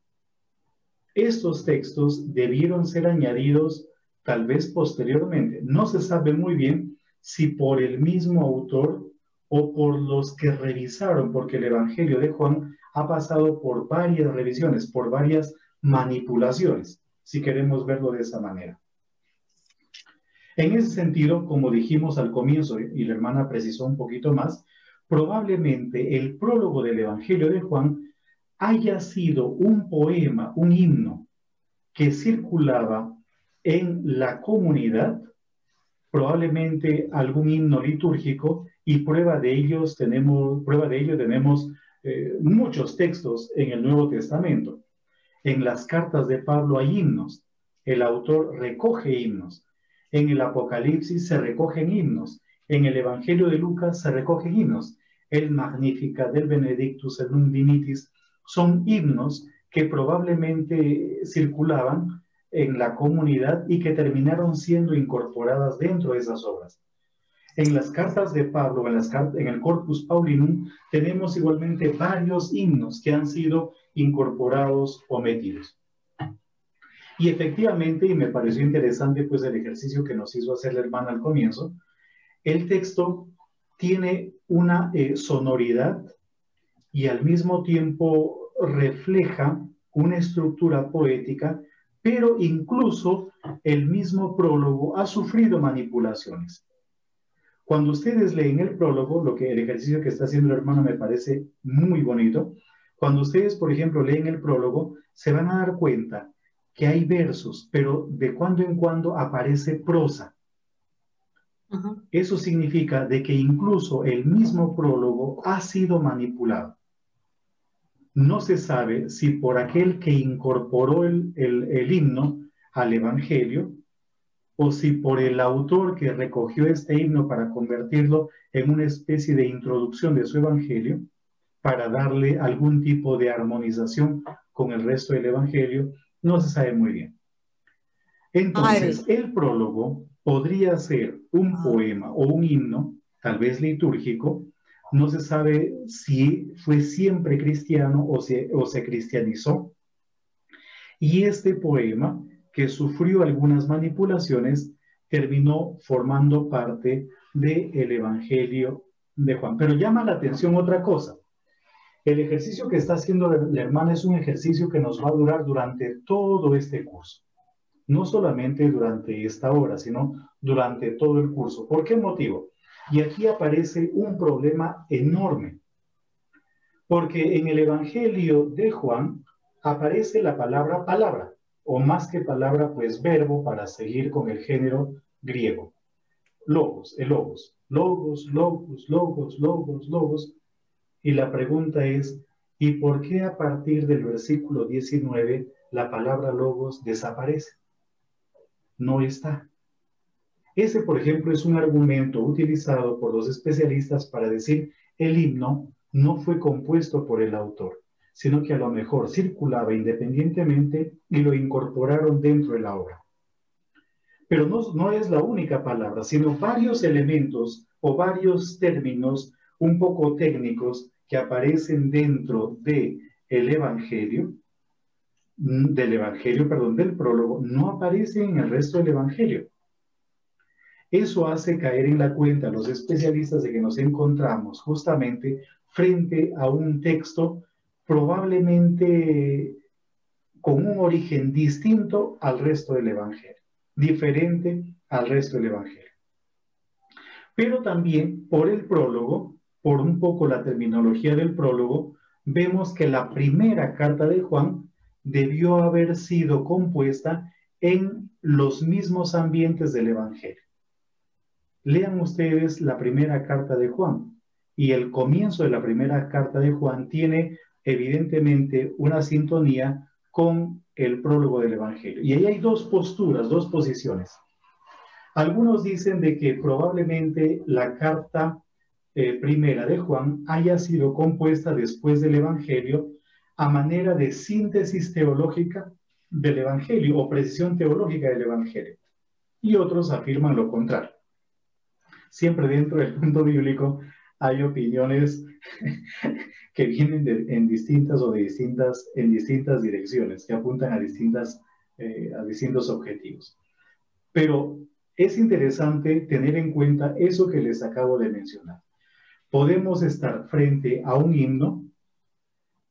Estos textos debieron ser añadidos tal vez posteriormente. No se sabe muy bien si por el mismo autor o por los que revisaron, porque el Evangelio de Juan ha pasado por varias revisiones, por varias manipulaciones, si queremos verlo de esa manera. En ese sentido, como dijimos al comienzo, y la hermana precisó un poquito más, probablemente el prólogo del Evangelio de Juan haya sido un poema, un himno que circulaba en la comunidad, probablemente algún himno litúrgico, y prueba de ello tenemos muchos textos en el Nuevo Testamento. En las cartas de Pablo hay himnos, el autor recoge himnos, en el Apocalipsis se recogen himnos, en el Evangelio de Lucas se recogen himnos, el Magnificat, del Benedictus, el Nunc Dimittis, son himnos que probablemente circulaban en la comunidad y que terminaron siendo incorporadas dentro de esas obras. En las cartas de Pablo, en el Corpus Paulinum, tenemos igualmente varios himnos que han sido incorporados o metidos. Y efectivamente, y me pareció interesante pues el ejercicio que nos hizo hacer la hermana al comienzo, el texto tiene una sonoridad y al mismo tiempo refleja una estructura poética, pero incluso el mismo prólogo ha sufrido manipulaciones. Cuando ustedes leen el prólogo, el ejercicio que está haciendo el hermano me parece muy bonito. Cuando ustedes, por ejemplo, leen el prólogo, se van a dar cuenta que hay versos, pero de cuando en cuando aparece prosa. Eso significa de que incluso el mismo prólogo ha sido manipulado. No se sabe si por aquel que incorporó el himno al Evangelio, o si por el autor que recogió este himno para convertirlo en una especie de introducción de su Evangelio, para darle algún tipo de armonización con el resto del Evangelio, no se sabe muy bien. Entonces, el prólogo podría ser un poema o un himno, tal vez litúrgico. No se sabe si fue siempre cristiano o se cristianizó. Y este poema, que sufrió algunas manipulaciones, terminó formando parte del Evangelio de Juan. Pero llama la atención otra cosa. El ejercicio que está haciendo la hermana es un ejercicio que nos va a durar durante todo este curso. No solamente durante esta hora, sino durante todo el curso. ¿Por qué motivo? Y aquí aparece un problema enorme. Porque en el Evangelio de Juan aparece la palabra palabra, o más que palabra, pues verbo, para seguir con el género griego. Logos, el logos. Logos, logos, logos, logos, logos. Y la pregunta es, ¿y por qué a partir del versículo 19 la palabra logos desaparece? No está. Ese, por ejemplo, es un argumento utilizado por los especialistas para decir el himno no fue compuesto por el autor, sino que a lo mejor circulaba independientemente y lo incorporaron dentro de la obra. Pero no es la única palabra, sino varios elementos o varios términos un poco técnicos que aparecen dentro del Evangelio, del prólogo, no aparecen en el resto del Evangelio. Eso hace caer en la cuenta a los especialistas de que nos encontramos justamente frente a un texto probablemente con un origen distinto al resto del Evangelio, diferente al resto del Evangelio. Pero también por el prólogo, por un poco la terminología del prólogo, vemos que la primera carta de Juan debió haber sido compuesta en los mismos ambientes del Evangelio. Lean ustedes la primera carta de Juan, y el comienzo de la primera carta de Juan tiene evidentemente una sintonía con el prólogo del Evangelio. Y ahí hay dos posturas, dos posiciones. Algunos dicen de que probablemente la carta primera de Juan haya sido compuesta después del Evangelio a manera de síntesis teológica del Evangelio o precisión teológica del Evangelio. Y otros afirman lo contrario. Siempre dentro del punto bíblico hay opiniones que vienen en distintas direcciones, que apuntan a distintos objetivos. Pero es interesante tener en cuenta eso que les acabo de mencionar. Podemos estar frente a un himno.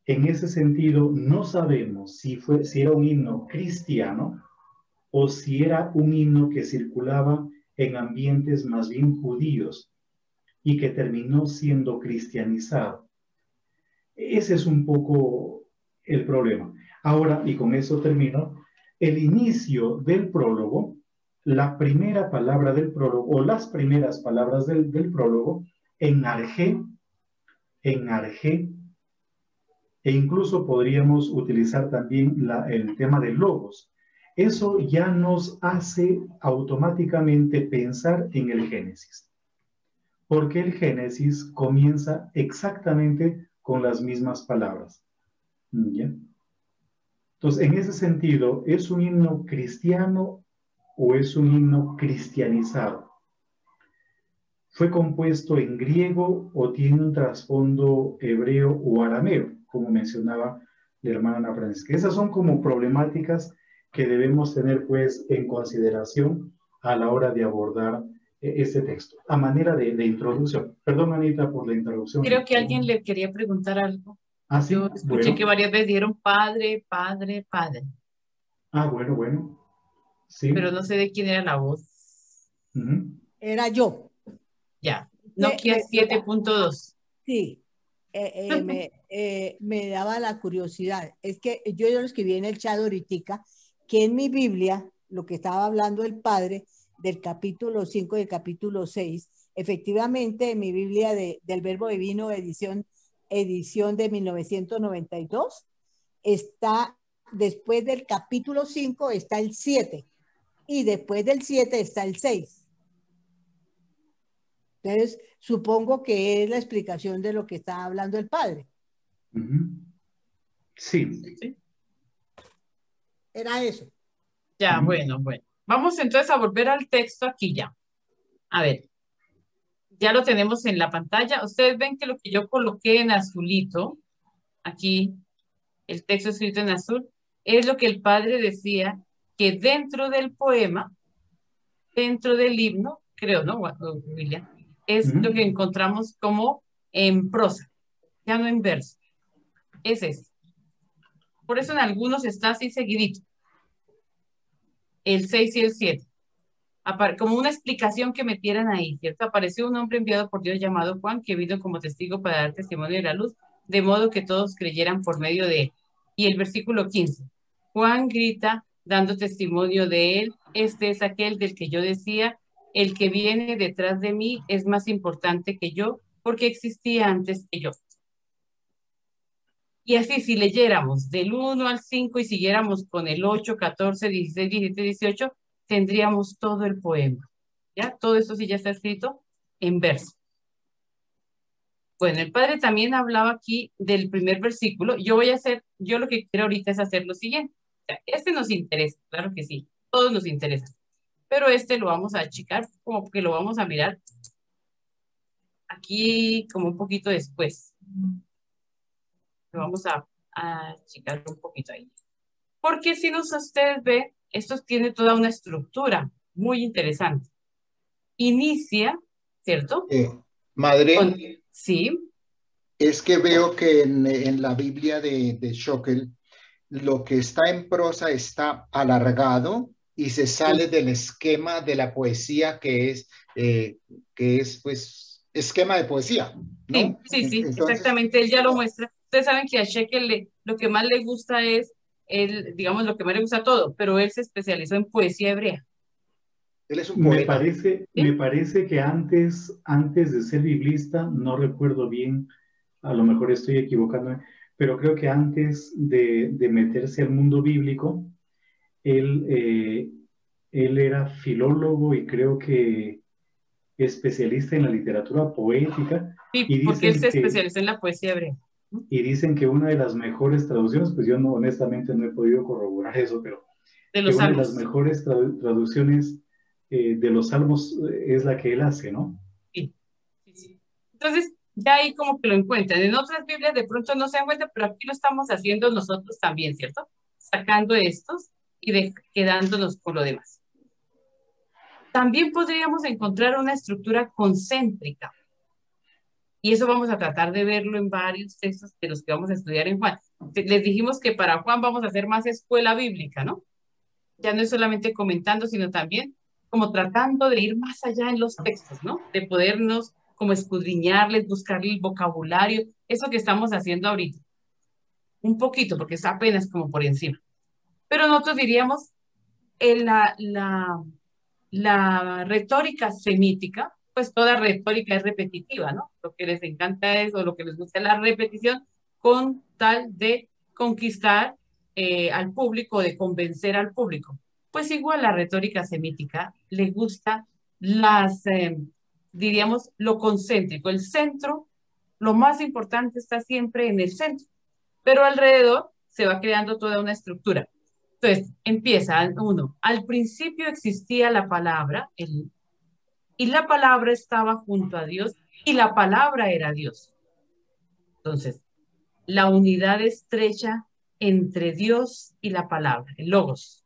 En ese sentido, no sabemos si era un himno cristiano o si era un himno que circulaba en ambientes más bien judíos y que terminó siendo cristianizado. Ese es un poco el problema. Ahora, y con eso termino, el inicio del prólogo, la primera palabra del prólogo, o las primeras palabras del prólogo, en arjé, e incluso podríamos utilizar también el tema de logos. Eso ya nos hace automáticamente pensar en el Génesis, porque el Génesis comienza exactamente con las mismas palabras. ¿Ya? Entonces, en ese sentido, ¿es un himno cristiano o es un himno cristianizado? ¿Fue compuesto en griego o tiene un trasfondo hebreo o arameo, como mencionaba la hermana Ana Francisca? Esas son como problemáticas que debemos tener pues en consideración a la hora de abordar este texto, a manera de introducción. Perdón, Anita, por la interrupción. Creo que alguien le quería preguntar algo. Ah, sí. Yo escuché que varias veces dijeron padre, padre, padre. Ah, bueno. Sí. Pero no sé de quién era la voz. Era yo. Ya. Nokia 7.2. Sí. Me daba la curiosidad. Es que yo lo escribí en el chat ahorita, que en mi Biblia, lo que estaba hablando el padre, del capítulo 5 y del capítulo 6, efectivamente en mi Biblia del Verbo Divino, edición de 1992, está, después del capítulo 5 está el 7, y después del 7 está el 6. Entonces, supongo que es la explicación de lo que está hablando el padre. Sí. Era eso. Ya, bueno. Vamos entonces a volver al texto aquí ya. A ver. Ya lo tenemos en la pantalla. Ustedes ven que lo que yo coloqué en azulito, aquí, el texto escrito en azul, es lo que el padre decía, que dentro del poema, dentro del himno, creo, ¿no, William? Es lo que encontramos como en prosa, ya no en verso. Es eso. Por eso en algunos está así seguidito. El 6 y el 7. Como una explicación que metieran ahí, ¿cierto? Apareció un hombre enviado por Dios llamado Juan, que vino como testigo para dar testimonio de la luz, de modo que todos creyeran por medio de él. Y el versículo 15. Juan grita, dando testimonio de él, este es aquel del que yo decía, el que viene detrás de mí es más importante que yo, porque existía antes que yo. Y así, si leyéramos del 1 al 5 y siguiéramos con el 8, 14, 16, 17, 18, tendríamos todo el poema. ¿Ya? Todo esto sí ya está escrito en verso. Bueno, el padre también hablaba aquí del primer versículo. Yo lo que quiero ahorita es hacer lo siguiente. O sea, este nos interesa, claro que sí, todos nos interesa. Pero este lo vamos a achicar, como que lo vamos a mirar aquí como un poquito después. Lo vamos a achicar un poquito ahí. Porque si ustedes ven, esto tiene toda una estructura muy interesante. Inicia, ¿cierto? Madre, sí. Es que veo que en la Biblia de Schockel, lo que está en prosa está alargado y se sale del esquema de la poesía que es pues esquema de poesía, ¿no? Sí, entonces, exactamente, él ya lo muestra. Ustedes saben que a Schockel lo que más le gusta es digamos, lo que más le gusta todo, pero él se especializó en poesía hebrea. Él es un poeta. Me parece que antes de ser biblista, no recuerdo bien, a lo mejor estoy equivocándome, pero creo que antes de meterse al mundo bíblico, él era filólogo y creo que especialista en la literatura poética. Sí, porque él se especializó en la poesía hebrea. Y dicen que una de las mejores traducciones, pues yo honestamente no he podido corroborar eso, pero de los salmos. Una de las mejores traducciones de los salmos es la que él hace, ¿no? Sí. Entonces, ya ahí como que lo encuentran. En otras Biblias de pronto no se dan cuenta, pero aquí lo estamos haciendo nosotros también, ¿cierto? Sacando estos y quedándonos con lo demás. También podríamos encontrar una estructura concéntrica. Y eso vamos a tratar de verlo en varios textos de los que vamos a estudiar en Juan. Les dijimos que para Juan vamos a hacer más escuela bíblica, ¿no? Ya no es solamente comentando, sino también como tratando de ir más allá en los textos, ¿no? De podernos como escudriñarles, buscar el vocabulario, eso que estamos haciendo ahorita. Un poquito, porque es apenas como por encima. Pero nosotros diríamos, la retórica semítica, pues toda retórica es repetitiva, ¿no? Lo que les encanta es, o lo que les gusta es la repetición con tal de conquistar al público, de convencer al público. Pues igual la retórica semítica le gusta diríamos, lo concéntrico. El centro, lo más importante está siempre en el centro, pero alrededor se va creando toda una estructura. Entonces, empieza uno. Al principio existía la palabra, y la palabra estaba junto a Dios, y la palabra era Dios. Entonces, la unidad estrecha entre Dios y la palabra, el logos.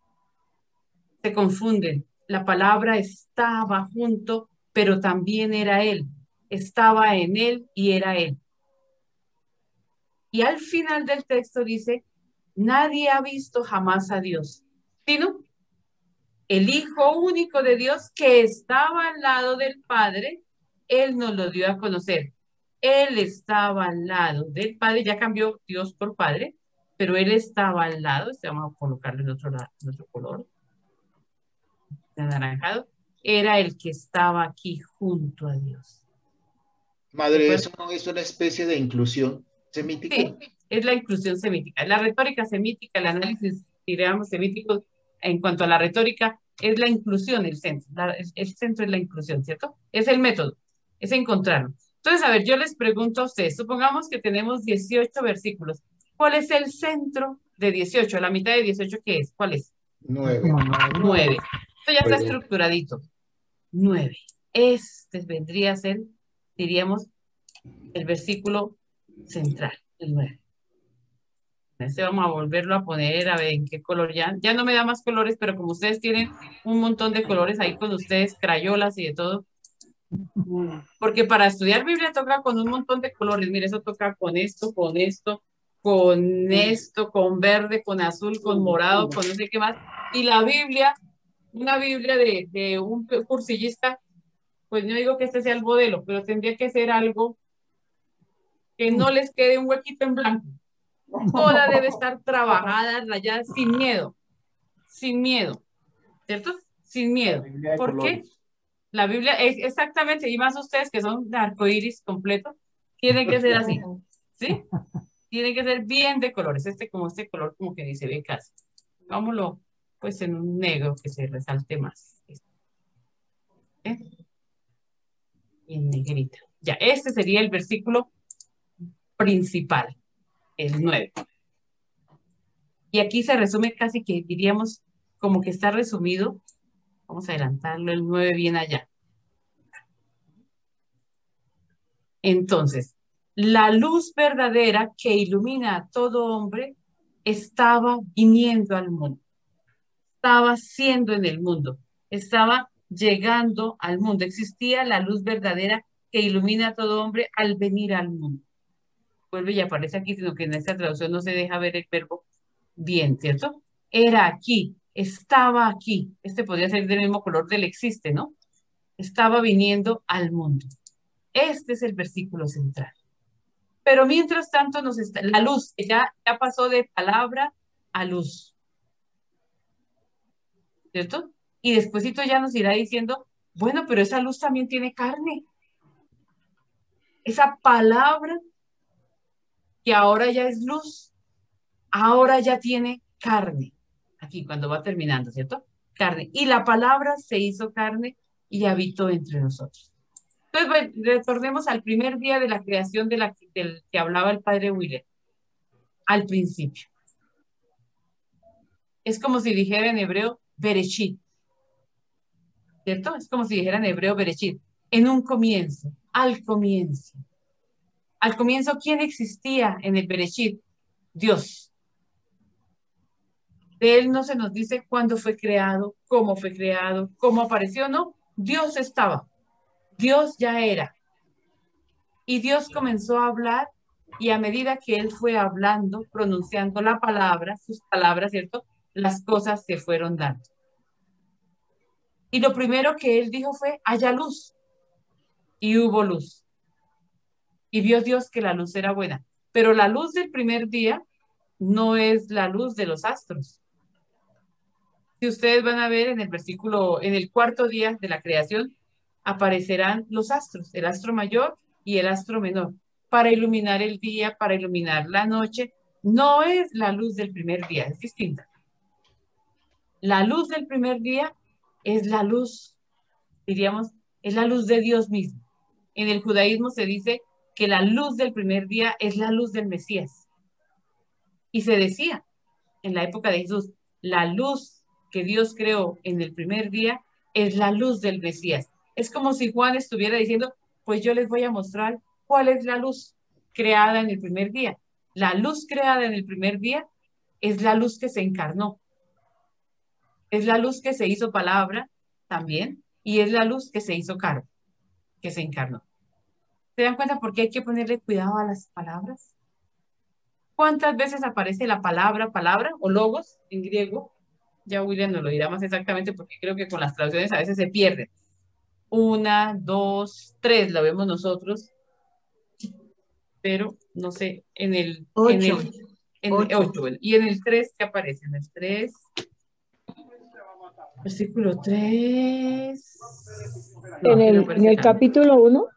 Se confunden. La palabra estaba junto, pero también era Él. Estaba en Él y era Él. Y al final del texto dice, nadie ha visto jamás a Dios, sino el Hijo único de Dios que estaba al lado del Padre, Él nos lo dio a conocer. Él estaba al lado del Padre, ya cambió Dios por Padre, pero Él estaba al lado, vamos a colocarle en otro color, anaranjado, era el que estaba aquí junto a Dios. Madre, ¿eso no es una especie de inclusión semítica? Sí, es la inclusión semítica. La retórica semítica, el análisis, diríamos, semítico, en cuanto a la retórica, es la inclusión, el centro. El centro es la inclusión, ¿cierto? Es el método, es encontrarlo. Entonces, a ver, yo les pregunto a ustedes, supongamos que tenemos 18 versículos. ¿Cuál es el centro de 18? La mitad de 18, ¿qué es? ¿Cuál es? 9. 9. Esto ya está estructuradito. 9. Este vendría a ser, diríamos, el versículo central, el 9. Este vamos a volverlo a poner, a ver en qué color ya no me da más colores, pero como ustedes tienen un montón de colores ahí con ustedes, crayolas y de todo, porque para estudiar Biblia toca con un montón de colores. Mire, eso toca con esto, con esto, con esto, con verde, con azul, con morado, con no sé qué más. Y la Biblia, una Biblia de un cursillista, pues no digo que este sea el modelo, pero tendría que ser algo que no les quede un huequito en blanco. Toda debe estar trabajada, rayada, sin miedo, ¿cierto? Sin miedo. ¿Por qué? La Biblia es exactamente, y más ustedes que son de arcoíris completo, tienen que ser así, ¿sí? Tienen que ser bien de colores, este color como que dice bien casi. Vámonos pues en un negro que se resalte más. ¿Eh? Y en negrita. Ya, este sería el versículo principal, el 9. Y aquí se resume casi que diríamos como que está resumido. Vamos a adelantarlo el 9 bien allá. Entonces, la luz verdadera que ilumina a todo hombre estaba viniendo al mundo. Estaba siendo en el mundo. Estaba llegando al mundo. Existía la luz verdadera que ilumina a todo hombre al venir al mundo. Vuelve y aparece aquí, sino que en esta traducción no se deja ver el verbo bien, ¿cierto? Era aquí, estaba aquí. Este podría ser del mismo color del existe, ¿no? Estaba viniendo al mundo. Este es el versículo central. Pero mientras tanto la luz ya pasó de palabra a luz. ¿Cierto? Y despuesito ya nos irá diciendo, bueno, pero esa luz también tiene carne. Esa palabra que ahora ya es luz, ahora ya tiene carne. Aquí cuando va terminando, ¿cierto? Carne. Y la palabra se hizo carne y habitó entre nosotros. Entonces, bueno, retornemos al primer día de la creación del que hablaba el padre William. Al principio. Es como si dijera en hebreo, Bereshit. ¿Cierto? Es como si dijera en hebreo, Bereshit. En un comienzo, al comienzo. Al comienzo, ¿quién existía en el Bereshit? Dios. De él no se nos dice cuándo fue creado, cómo apareció, no. Dios estaba. Dios ya era. Y Dios comenzó a hablar y a medida que él fue hablando, pronunciando la palabra, sus palabras, ¿cierto? Las cosas se fueron dando. Y lo primero que él dijo fue, haya luz. Y hubo luz. Y vio Dios que la luz era buena. Pero la luz del primer día no es la luz de los astros. Si ustedes van a ver en el versículo, en el cuarto día de la creación, aparecerán los astros, el astro mayor y el astro menor, para iluminar el día, para iluminar la noche. No es la luz del primer día, es distinta. La luz del primer día es la luz, diríamos, es la luz de Dios mismo. En el judaísmo se dice que la luz del primer día es la luz del Mesías. Y se decía en la época de Jesús, la luz que Dios creó en el primer día es la luz del Mesías. Es como si Juan estuviera diciendo, pues yo les voy a mostrar cuál es la luz creada en el primer día. La luz creada en el primer día es la luz que se encarnó. Es la luz que se hizo palabra también, y es la luz que se hizo carne, que se encarnó. ¿Se dan cuenta por qué hay que ponerle cuidado a las palabras? ¿Cuántas veces aparece la palabra o logos en griego? Ya William nos lo dirá más exactamente porque creo que con las traducciones a veces se pierde. 1, 2, 3 lo vemos nosotros, pero no sé, en el 8. Y en el 3, ¿qué aparece? En el 3, versículo 3. No, en el capítulo 1,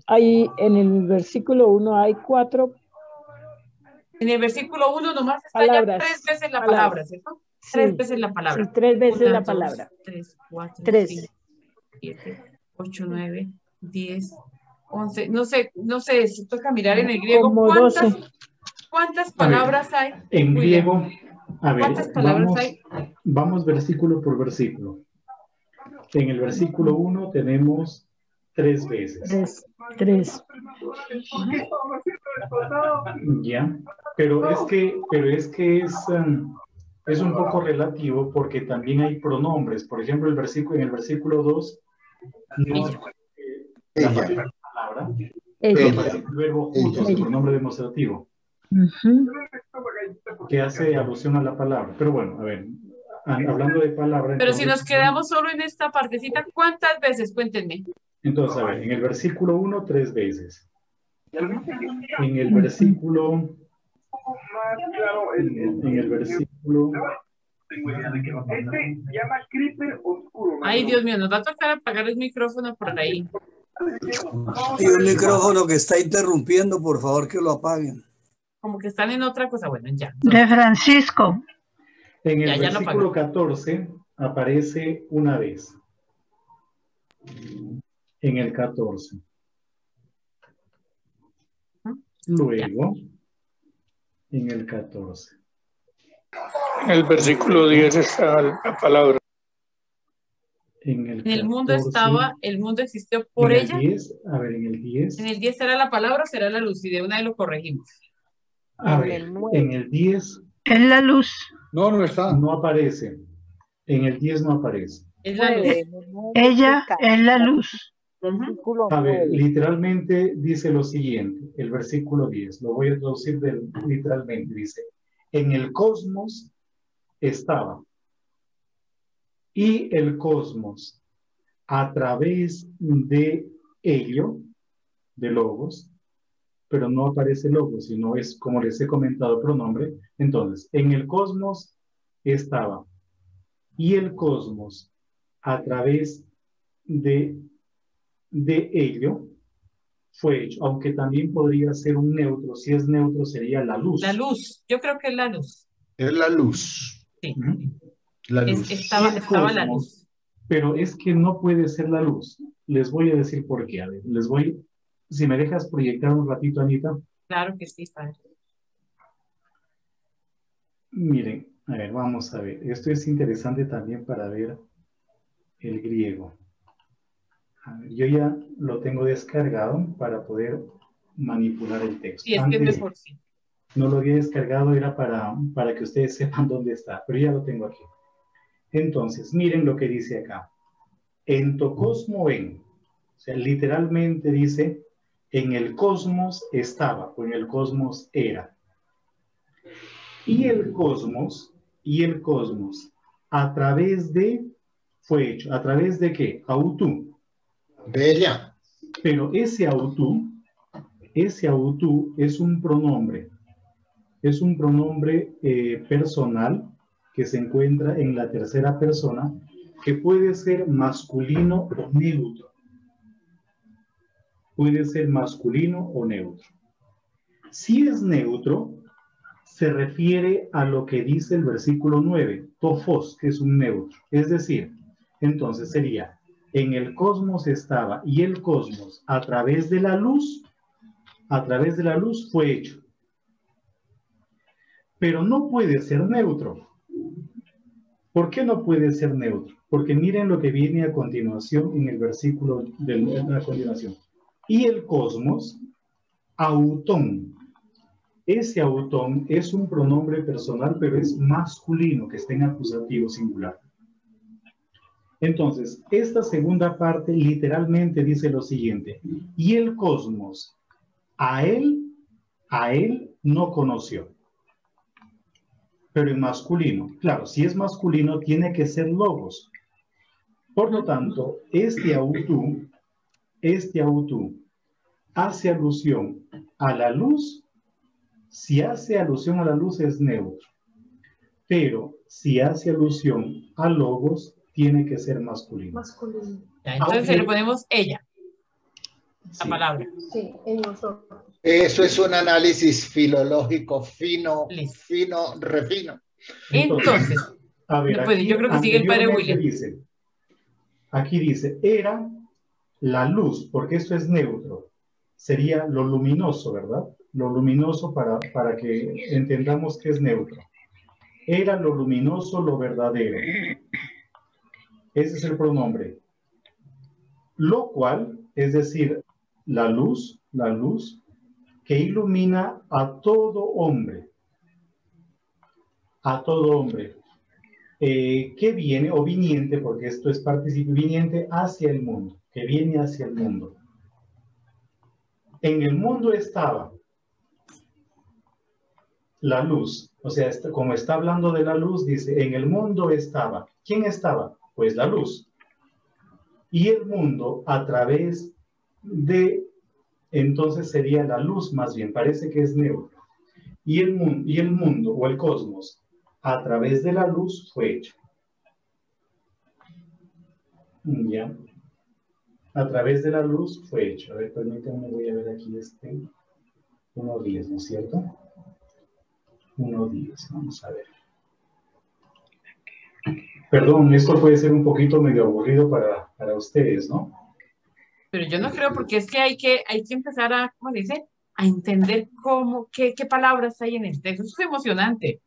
en el versículo 1 hay 4. En el versículo 1 nomás está palabras, ya 3 veces la palabra, ¿cierto? Sí, 3 veces la palabra. Sí, 3 veces 1, la 2, palabra. 3, 4, 3. 5, 7, 8, 9, 10, 11. No sé, si toca mirar en el griego. Como 12. ¿Cuántas palabras hay? En griego, a ver, ¿cuántas palabras hay? Vamos versículo por versículo. En el versículo 1 tenemos 3 veces. 3. Ya, pero es que es un poco relativo porque también hay pronombres. Por ejemplo, en el versículo 2 no la palabra, el verbo justo, el pronombre demostrativo, que hace alusión a la palabra. Pero bueno, a ver, hablando de palabra. Pero entonces, si nos quedamos solo en esta partecita, ¿cuántas veces? Cuéntenme. Entonces, a ver, en el versículo 1, 3 veces. En el versículo... En el versículo... Ay, Dios mío, nos va a tocar apagar el micrófono por ahí. Hay un micrófono que está interrumpiendo, por favor que lo apaguen. Como que están en otra cosa, bueno, ya. De Francisco. En el versículo 14 aparece una vez. En el 14. Luego, en el 14. En el versículo 10 está la palabra. En el mundo estaba, el mundo existió por ella. 10, a ver, en el 10. En el 10 será la palabra o será la luz, y de una vez lo corregimos. A ver, en el 10. Es la luz. No, no está. No aparece. En el 10 no aparece. Es la luz. Ella es la luz. A ver, literalmente dice lo siguiente, el versículo 10, lo voy a traducir literalmente, dice, en el cosmos estaba, y el cosmos, a través de ello, de logos, pero no aparece logos, sino es, como les he comentado, pronombre. Entonces, en el cosmos estaba, y el cosmos, a través de ello fue hecho, aunque también podría ser un neutro. Si es neutro sería la luz. La luz, yo creo que es la luz. Es la luz. Sí. La luz. Estaba la luz. Pero es que no puede ser la luz. Les voy a decir por qué. A ver, si me dejas proyectar un ratito, Anita. Claro que sí, padre. Miren, a ver, vamos a ver. Esto es interesante también para ver el griego. A ver, yo ya lo tengo descargado para poder manipular el texto. Sí, es que es mejor, sí. No lo había descargado, era para que ustedes sepan dónde está, pero ya lo tengo aquí. Entonces, miren lo que dice acá. En to cosmo en, o sea, literalmente dice, en el cosmos estaba, o en el cosmos era. Y el cosmos, a través de fue hecho. ¿A través de qué? Autú. De ella. Pero ese autú es un pronombre. Es un pronombre personal que se encuentra en la tercera persona, que puede ser masculino o neutro. Puede ser masculino o neutro. Si es neutro, se refiere a lo que dice el versículo 9, tofos, que es un neutro. Es decir, entonces sería, en el cosmos estaba, y el cosmos a través de la luz fue hecho. Pero no puede ser neutro. ¿Por qué no puede ser neutro? Porque miren lo que viene a continuación en el versículo de la continuación. Y el cosmos, autón. Ese autón es un pronombre personal, pero es masculino, que está en acusativo singular. Entonces, esta segunda parte literalmente dice lo siguiente. Y el cosmos, a él no conoció. Pero en masculino, claro, si es masculino tiene que ser logos. Por lo tanto, este autú hace alusión a la luz. Si hace alusión a la luz es neutro. Pero si hace alusión a logos, tiene que ser masculino. Masculino. Ya, entonces le ponemos ella. La palabra. Sí, en nosotros. Eso es un análisis filológico fino, refino. Entonces, a ver, pues yo creo que sigue el padre William. Aquí dice, era la luz, porque esto es neutro. Sería lo luminoso, ¿verdad? Lo luminoso para que entendamos que es neutro. Era lo luminoso, lo verdadero. Ese es el pronombre. Lo cual, es decir, la luz que ilumina a todo hombre. A todo hombre. Que viene, o viniente, porque esto es participio viniente, hacia el mundo. Que viene hacia el mundo. En el mundo estaba la luz. O sea, como está hablando de la luz, dice, en el mundo estaba. ¿Quién estaba? Pues la luz. Y el mundo a través de, entonces sería la luz más bien, parece que es neutro. Y el mundo o el cosmos a través de la luz fue hecho. Ya. A través de la luz fue hecho. A ver, permítanme, voy a ver aquí 1.10, ¿no es cierto? 1.10, vamos a ver. Perdón, esto puede ser un poquito medio aburrido para ustedes, ¿no? Pero yo no creo, porque es que hay que empezar a, ¿cómo se dice? A entender qué palabras hay en el texto. Eso es emocionante,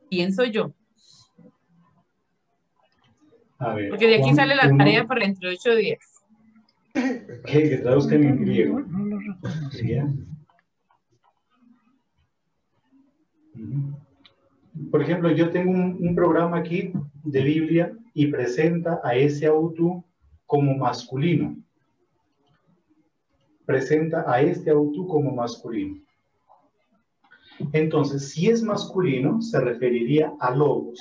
pienso yo. A ver, porque de aquí sale la tarea para dentro de 8 días. Que traduzcan en griego. Por ejemplo, yo tengo un programa aquí de Biblia y presenta a ese autú como masculino. Presenta a este autú como masculino. Entonces, si es masculino, se referiría a logos.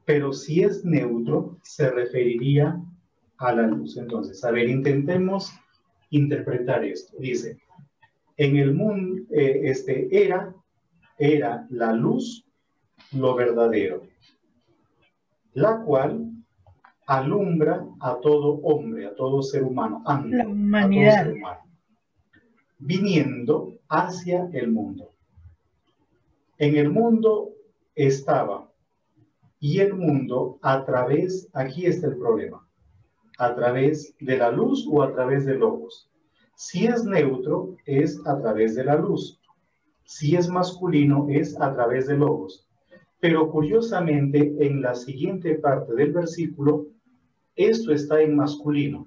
Pero si es neutro, se referiría a la luz. Entonces, a ver, intentemos interpretar esto. Dice, en el mundo, era la luz lo verdadero, la cual alumbra a todo hombre, a todo ser humano, la humanidad, a todo ser humano, viniendo hacia el mundo. En el mundo estaba, y el mundo a través, aquí está el problema, a través de la luz o a través de logos. Si es neutro, es a través de la luz. Si es masculino, es a través de logos. Pero curiosamente, en la siguiente parte del versículo, esto está en masculino.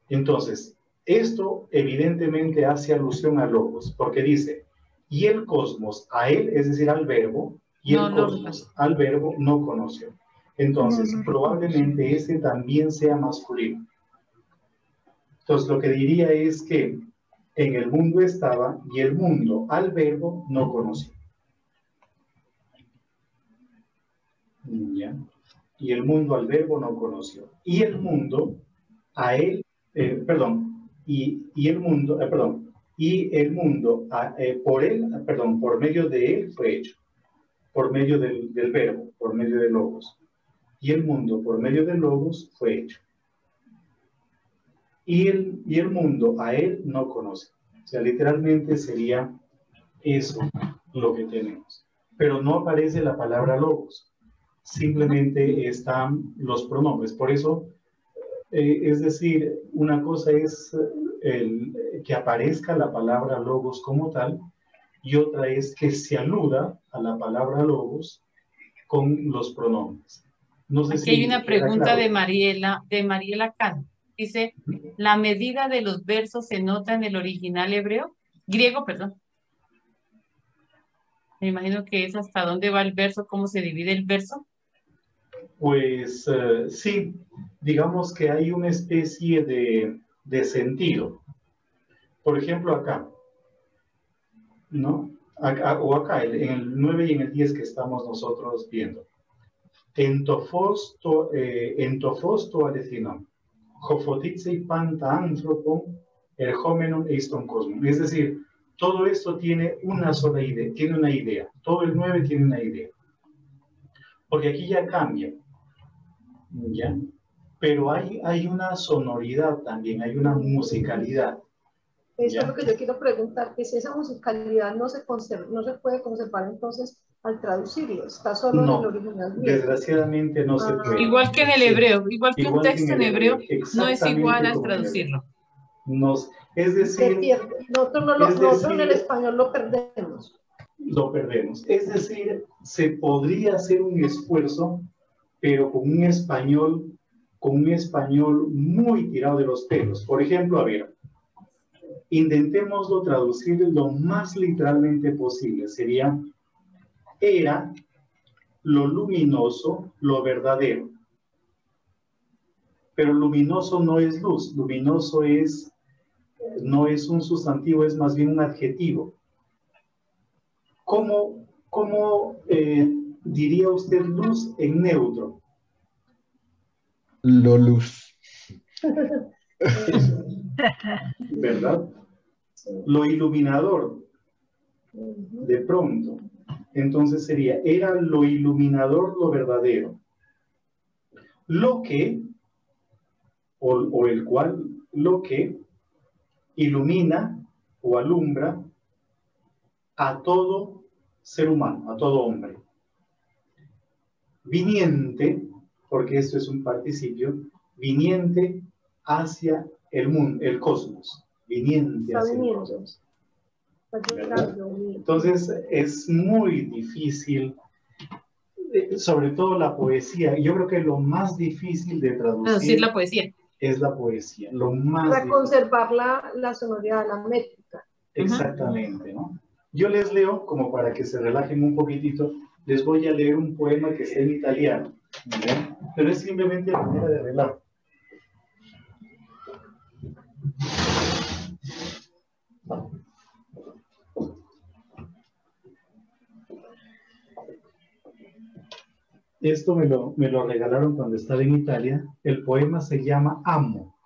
Entonces, esto evidentemente hace alusión a logos, porque dice, y el cosmos a él, es decir, al verbo, y el cosmos al verbo no conoció. Entonces, probablemente ese también sea masculino. Entonces, lo que diría es que en el mundo estaba y el mundo al verbo no conoció. ¿Ya? Y el mundo al verbo no conoció. Y el mundo a él, y el mundo, por él, por medio de él fue hecho. Por medio del verbo, por medio de logos. Y el mundo por medio de logos fue hecho. Y el mundo a él no conoce. O sea, literalmente sería eso lo que tenemos. Pero no aparece la palabra logos. Simplemente están los pronombres. Por eso, es decir, una cosa es que aparezca la palabra logos como tal, y otra es que se aluda a la palabra logos con los pronombres. No sé Aquí si hay una pregunta claro. de Mariela Cano. Dice, ¿la medida de los versos se nota en el original hebreo? Griego, perdón. Me imagino que es hasta dónde va el verso, cómo se divide el verso. Pues sí, digamos que hay una especie de sentido. Por ejemplo, acá, ¿no? Acá, en el 9 y en el 10 que estamos nosotros viendo. Entofosto alecinon, jofotitsei panta anthropon, erhomenon eiston cosmon. Es decir, todo esto tiene una sola idea, tiene una idea. Todo el 9 tiene una idea. Porque aquí ya cambia, ¿ya? Pero hay una sonoridad también, hay una musicalidad. Eso ¿ya? es lo que yo quiero preguntar, que si esa musicalidad no se puede conservar entonces al traducirlo, está solo en el original. Desgraciadamente no se puede. Igual que en el hebreo, igual que un texto en hebreo, no es igual al como traducirlo. Es decir, se pierde. Nosotros en el español lo perdemos. Lo perdemos. Es decir, se podría hacer un esfuerzo, pero con un español muy tirado de los pelos. Por ejemplo, a ver, intentémoslo traducir lo más literalmente posible. Sería, era lo luminoso, lo verdadero. Pero luminoso no es luz, luminoso no es un sustantivo, es más bien un adjetivo. ¿Cómo diría usted luz en neutro? Lo luz. ¿Verdad? Lo iluminador. De pronto. Entonces sería, era lo iluminador, lo verdadero. Lo que, o el cual, lo que ilumina o alumbra a todo ser humano, a todo hombre. Viniente, porque esto es un participio, viniente hacia el mundo, el cosmos. Viniente hacia el cosmos. ¿Verdad? Entonces es muy difícil, sobre todo la poesía. Yo creo que lo más difícil de traducir la poesía es la poesía. Lo más para difícil. Conservar la sonoridad, la métrica. Exactamente, ¿no? Yo les leo, como para que se relajen un poquitito, les voy a leer un poema que está en italiano, ¿bien? Pero es simplemente la manera de relajo. Esto me lo regalaron cuando estaba en Italia. El poema se llama Amo.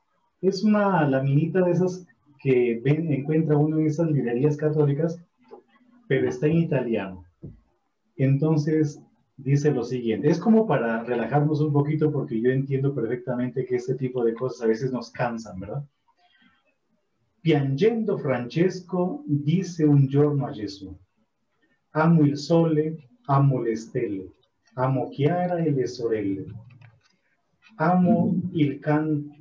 Es una laminita de esas que encuentra uno en esas librerías católicas, pero está en italiano. Entonces dice lo siguiente. Es como para relajarnos un poquito, porque yo entiendo perfectamente que este tipo de cosas a veces nos cansan, ¿verdad? Piangendo Francesco dice un giorno a Gesù: amo il sole, amo le stelle, amo Chiara e le sorelle, amo il canto,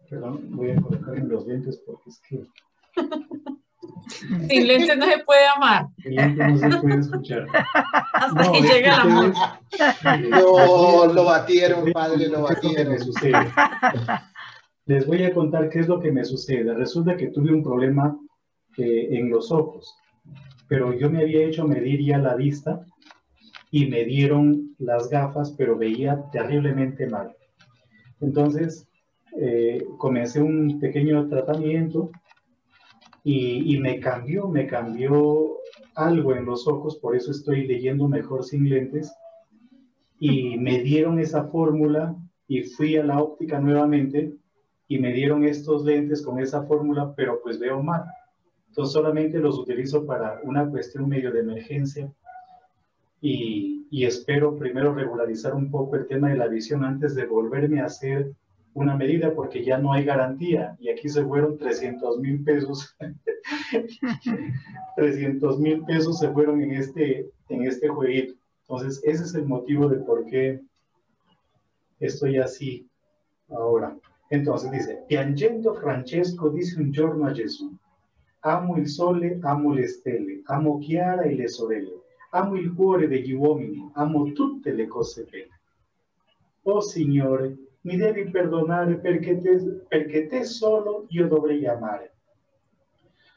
perdón, voy a colocarme los lentes porque es que... Sin lentes no se puede amar. Sin lentes no se puede escuchar. Hasta que llega el amor. No, lo batieron, padre, lo batieron. Me sucede. Les voy a contar qué es lo que me sucede. Resulta que tuve un problema en los ojos, pero yo me había hecho medir ya la vista y me dieron las gafas, pero veía terriblemente mal. Entonces, comencé un pequeño tratamiento y me cambió algo en los ojos, por eso estoy leyendo mejor sin lentes. y me dieron esa fórmula y fui a la óptica nuevamente y me dieron estos lentes con esa fórmula, pero pues veo mal. Entonces solamente los utilizo para una cuestión medio de emergencia y espero primero regularizar un poco el tema de la visión antes de volverme a hacer una medida, porque ya no hay garantía y aquí se fueron 300,000 pesos. 300,000 pesos se fueron en este jueguito. Entonces ese es el motivo de por qué estoy así ahora. Entonces dice, piangendo Francesco dice un giorno a Gesù, amo il sole, amo le stelle, amo Chiara e le sorelle, amo il cuore degli uomini, amo tutte le cose belle. Oh Signore, mi devi perdonare perché te solo io dovrei amare.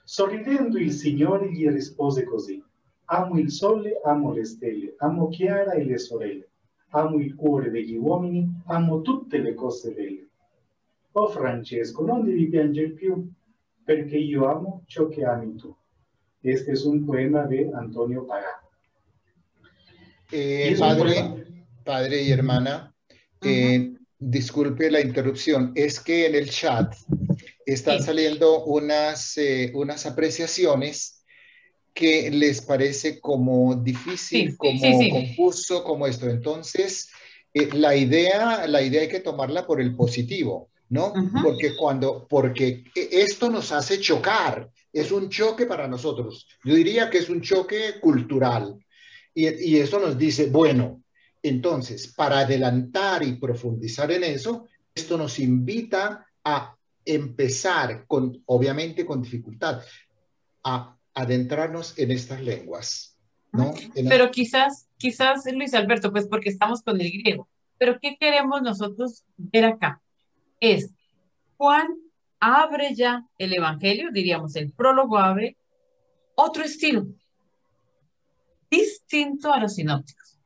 Sorridendo il Signore gli rispose così, amo il sole, amo le stelle, amo Chiara e le sorelle, amo il cuore degli uomini, amo tutte le cose belle. Oh Francesco, non devi piangere più, perché io amo ciò che ami tu. Este es un poema de Antonio Pagán. Padre y hermana, disculpe la interrupción, es que en el chat están saliendo unas apreciaciones que les parece como difícil, confuso, como esto. Entonces, la idea hay que tomarla por el positivo, ¿no? Porque esto nos hace chocar, es un choque para nosotros. Yo diría que es un choque cultural. Y eso nos dice, bueno, entonces, para adelantar y profundizar en eso, esto nos invita a empezar, obviamente con dificultad, a adentrarnos en estas lenguas, ¿no? Pero quizás, Luis Alberto, pues porque estamos con el griego, pero ¿qué queremos nosotros ver acá? Es, Juan abre ya el Evangelio, diríamos, el prólogo abre otro estilo, distinto a los sinópticos.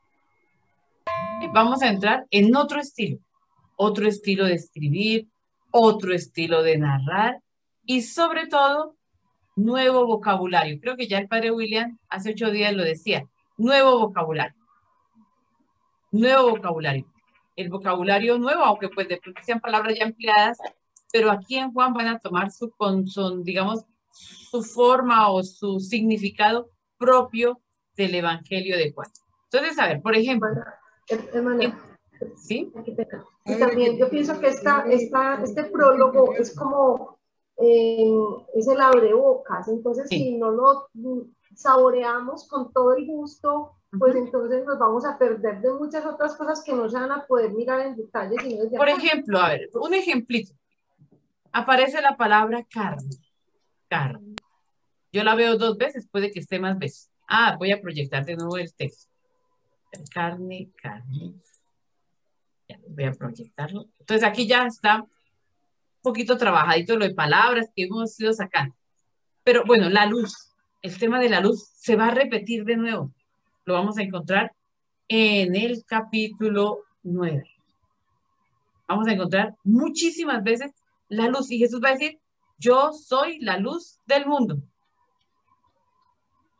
Vamos a entrar en otro estilo de escribir, otro estilo de narrar y sobre todo, nuevo vocabulario. Creo que ya el padre William hace 8 días lo decía, nuevo vocabulario. Nuevo vocabulario. El vocabulario nuevo, aunque pues de pronto sean palabras ya empleadas, pero aquí en Juan van a tomar digamos, su forma o su significado propio del Evangelio de Juan. Entonces, a ver, por ejemplo... ¿Sí? Y también yo pienso que este prólogo es como... es el abrebocas, entonces si no lo saboreamos con todo el gusto, pues entonces nos vamos a perder de muchas otras cosas que no se van a poder mirar en detalle. Por ejemplo, a ver, un ejemplito. Aparece la palabra carne. Carne. Yo la veo 2 veces, puede que esté más veces. Voy a proyectar de nuevo el texto. Carne. Ya, voy a proyectarlo. Entonces aquí ya está un poquito trabajadito lo de palabras que hemos ido sacando. Pero bueno, la luz. El tema de la luz se va a repetir de nuevo. Lo vamos a encontrar en el capítulo 9. Vamos a encontrar muchísimas veces la luz. Y Jesús va a decir, yo soy la luz del mundo.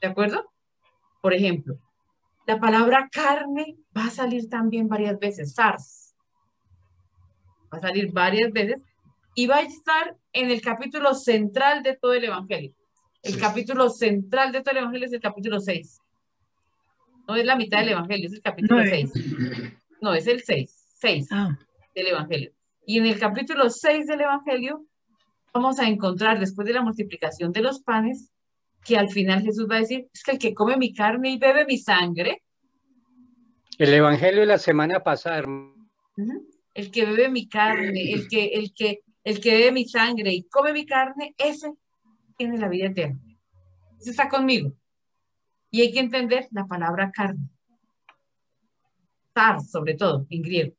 ¿De acuerdo? Por ejemplo, la palabra carne va a salir también varias veces. Sars. Va a salir varias veces. Y va a estar en el capítulo central de todo el Evangelio. El capítulo central de todo el Evangelio es el capítulo 6. No es la mitad del Evangelio, es el capítulo 6. No, es el 6 del Evangelio. Y en el capítulo 6 del Evangelio vamos a encontrar, después de la multiplicación de los panes, que al final Jesús va a decir, es que el que come mi carne y bebe mi sangre. El Evangelio de la semana pasada, hermano. El que bebe mi carne, el que bebe mi sangre y come mi carne, ese tiene la vida eterna. Ese está conmigo. Y hay que entender la palabra carne. Tar, sobre todo, en griego.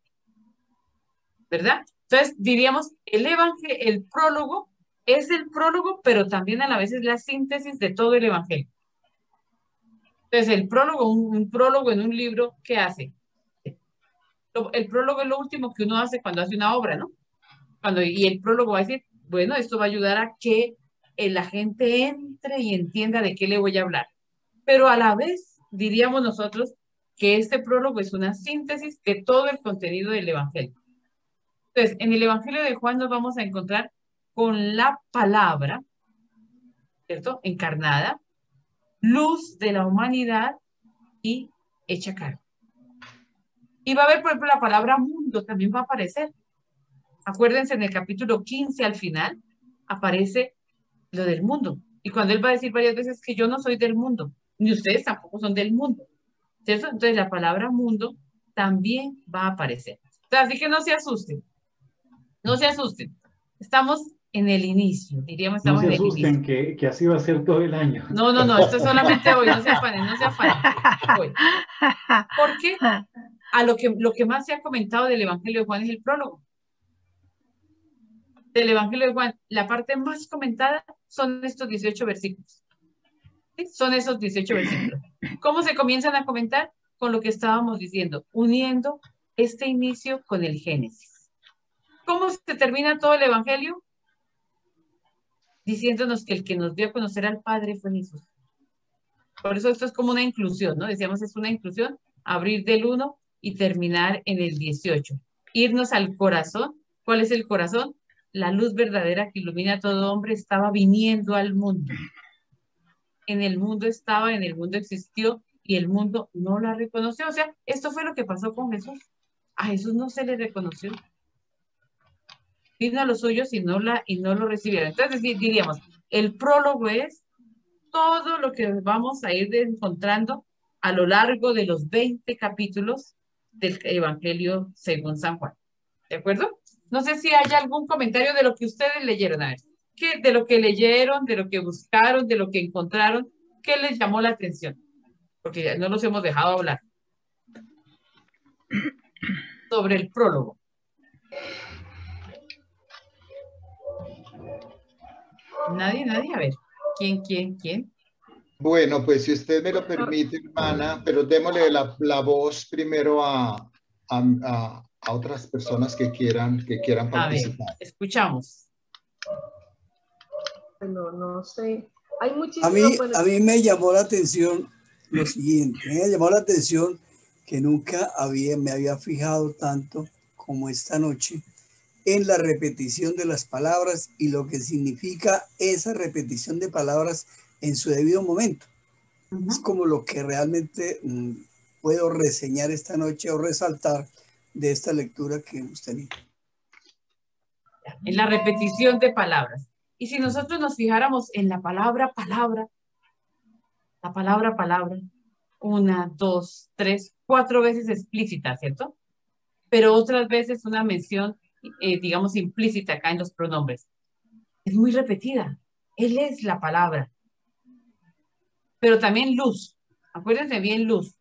¿Verdad? Entonces, diríamos, el Evangelio, el prólogo, es el prólogo, pero también a la vez es la síntesis de todo el Evangelio. Entonces, el prólogo, un prólogo en un libro, ¿qué hace? El prólogo es lo último que uno hace cuando hace una obra, ¿no? Y el prólogo va a decir, bueno, esto va a ayudar a que la gente entre y entienda de qué le voy a hablar. Pero a la vez, diríamos nosotros, que este prólogo es una síntesis de todo el contenido del Evangelio. Entonces, en el Evangelio de Juan nos vamos a encontrar con la palabra, ¿cierto? Encarnada, luz de la humanidad y hecha carne. Y va a haber, por ejemplo, la palabra mundo también va a aparecer. Acuérdense, en el capítulo 15 al final aparece lo del mundo. Y cuando él va a decir varias veces que yo no soy del mundo, ni ustedes tampoco son del mundo, ¿cierto? Entonces la palabra mundo también va a aparecer. Entonces, así que no se asusten. No se asusten. Estamos en el inicio, diríamos, estamos en el inicio. No se asusten, que así va a ser todo el año. No, esto es solamente hoy, no se afanen, no se afanen. Hoy. Porque lo que más se ha comentado del Evangelio de Juan es el prólogo. Del Evangelio de Juan, la parte más comentada son estos 18 versículos. ¿Sí? Son esos 18 versículos. ¿Cómo se comienzan a comentar? Con lo que estábamos diciendo, uniendo este inicio con el Génesis. ¿Cómo se termina todo el Evangelio? Diciéndonos que el que nos dio a conocer al Padre fue Jesús. Por eso esto es como una inclusión, ¿no? Decíamos, es una inclusión, abrir del 1 y terminar en el 18. Irnos al corazón. ¿Cuál es el corazón? La luz verdadera que ilumina a todo hombre estaba viniendo al mundo. En el mundo estaba, en el mundo existió y el mundo no la reconoció. O sea, esto fue lo que pasó con Jesús. A Jesús no se le reconoció. Vino a los suyos y no lo recibieron. Entonces diríamos, el prólogo es todo lo que vamos a ir encontrando a lo largo de los 20 capítulos del Evangelio según San Juan. ¿De acuerdo? No sé si hay algún comentario de lo que ustedes leyeron. A ver, de lo que leyeron, de lo que buscaron, de lo que encontraron, ¿qué les llamó la atención? Porque ya no los hemos dejado hablar. Sobre el prólogo. Nadie, a ver. ¿Quién? Bueno, pues si usted me lo permite, hermana, pero démosle la voz primero a otras personas que quieran participar. A ver, escuchamos. Bueno, no sé. Hay a mí me llamó la atención lo siguiente. Me llamó la atención que nunca me había fijado tanto como esta noche en la repetición de las palabras y lo que significa esa repetición de palabras en su debido momento. Es como lo que realmente puedo reseñar esta noche o resaltar de esta lectura que hemos tenido. En la repetición de palabras. Y si nosotros nos fijáramos en la palabra, la palabra, 1, 2, 3, 4 veces explícita, ¿cierto? Pero otras veces una mención, digamos, implícita acá en los pronombres. Es muy repetida. Él es la palabra. Pero también luz. Acuérdense bien, luz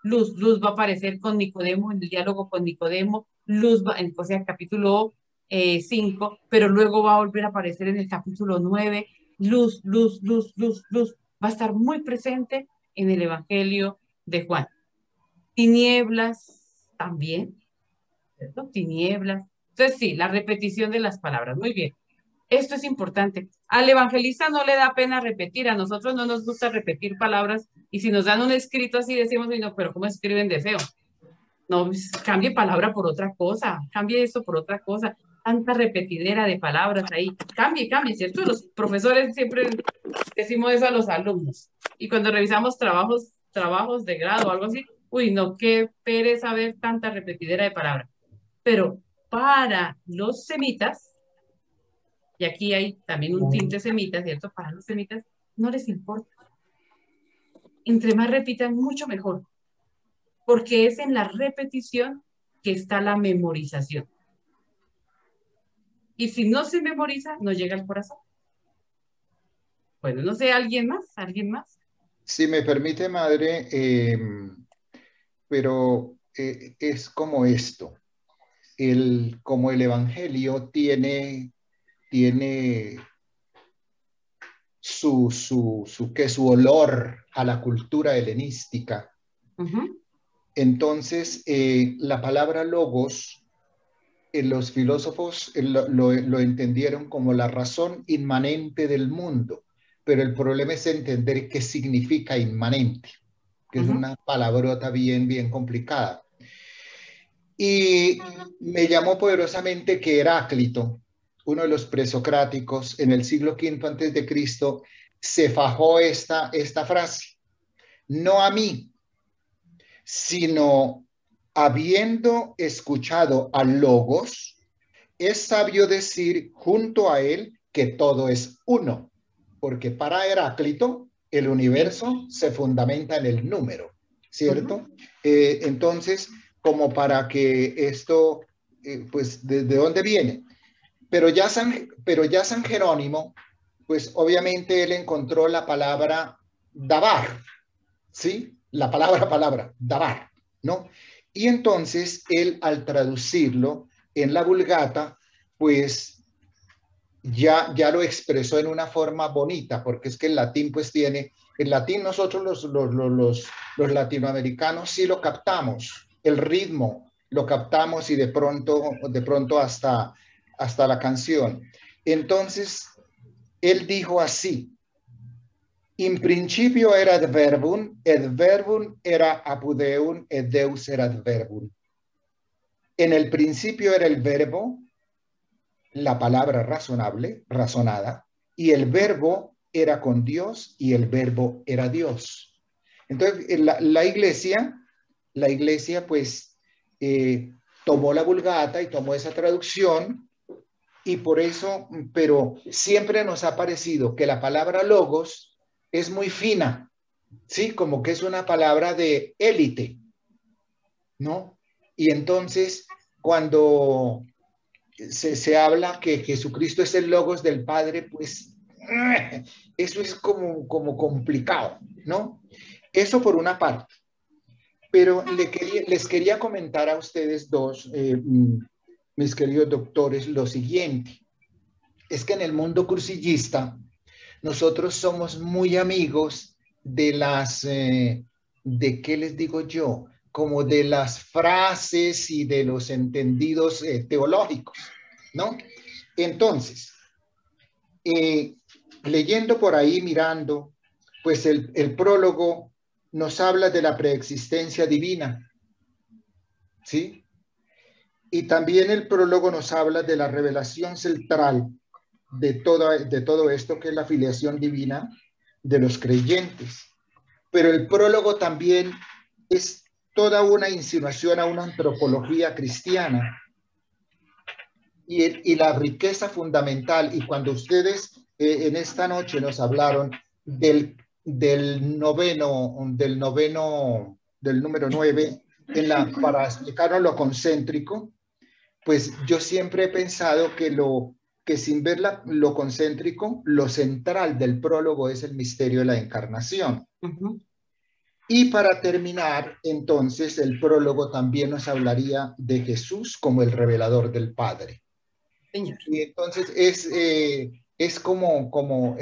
va a aparecer con Nicodemo, en el diálogo con Nicodemo, luz va, o sea, capítulo 5, pero luego va a volver a aparecer en el capítulo 9, luz, va a estar muy presente en el Evangelio de Juan. Tinieblas también, ¿cierto? Tinieblas. Entonces sí, la repetición de las palabras, muy bien. Esto es importante. Al evangelista no le da pena repetir, a nosotros no nos gusta repetir palabras, y si nos dan un escrito así decimos, no, pero ¿cómo escriben de feo? No, pues, cambie palabra por otra cosa, cambie esto por otra cosa, tanta repetidera de palabras ahí, cambie, ¿cierto? Los profesores siempre decimos eso a los alumnos, y cuando revisamos trabajos de grado o algo así, uy, no, qué pereza ver tanta repetidera de palabras. Pero para los semitas, y aquí hay también un tinte semita, ¿cierto? Para los semitas no les importa. Entre más repitan, mucho mejor. Porque es en la repetición que está la memorización. Y si no se memoriza, no llega al corazón. Bueno, no sé, ¿alguien más? Si me permite, madre, pero es como esto. Como el Evangelio tiene su olor a la cultura helenística. Entonces, la palabra logos, los filósofos lo entendieron como la razón inmanente del mundo, pero el problema es entender qué significa inmanente. que es una palabrota bien complicada. Y me llamó poderosamente que Heráclito, uno de los presocráticos en el siglo V antes de Cristo, se fajó esta frase: no a mí, sino habiendo escuchado al Logos, es sabio decir junto a él que todo es uno, porque para Heráclito el universo se fundamenta en el número, ¿cierto? Entonces, como para que esto, pues, ¿de dónde viene? Pero ya San Jerónimo, pues obviamente él encontró la palabra dabar, ¿sí? La palabra, dabar, ¿no? Y entonces él, al traducirlo en la Vulgata, pues ya lo expresó en una forma bonita, porque es que el latín pues tiene, el latín nosotros los latinoamericanos sí lo captamos, el ritmo lo captamos y de pronto hasta la canción. Entonces, él dijo así: in principio erat verbum, et verbum era apudeum, et Deus erat verbum. En el principio era el verbo, la palabra razonable, razonada, y el verbo era con Dios y el verbo era Dios. Entonces, la iglesia pues tomó la Vulgata y tomó esa traducción, y por eso, pero siempre nos ha parecido que la palabra logos es muy fina, ¿sí? Como que es una palabra de élite, ¿no? Y entonces, cuando se habla que Jesucristo es el logos del Padre, pues eso es como complicado, ¿no? Eso por una parte. Pero les quería comentar a ustedes dos, mis queridos doctores, lo siguiente: es que en el mundo cursillista nosotros somos muy amigos de ¿de qué les digo yo? Como de las frases y de los entendidos teológicos, ¿no? Entonces, leyendo por ahí, mirando, pues el prólogo nos habla de la preexistencia divina, ¿sí? Y también el prólogo nos habla de la revelación central de todo esto, que es la filiación divina de los creyentes. Pero el prólogo también es toda una insinuación a una antropología cristiana y la riqueza fundamental. Y cuando ustedes en esta noche nos hablaron del número 9 para explicarnos lo concéntrico, pues yo siempre he pensado que sin ver lo concéntrico, lo central del prólogo es el misterio de la encarnación. Y para terminar, entonces, el prólogo también nos hablaría de Jesús como el revelador del Padre. Señor. Y entonces es como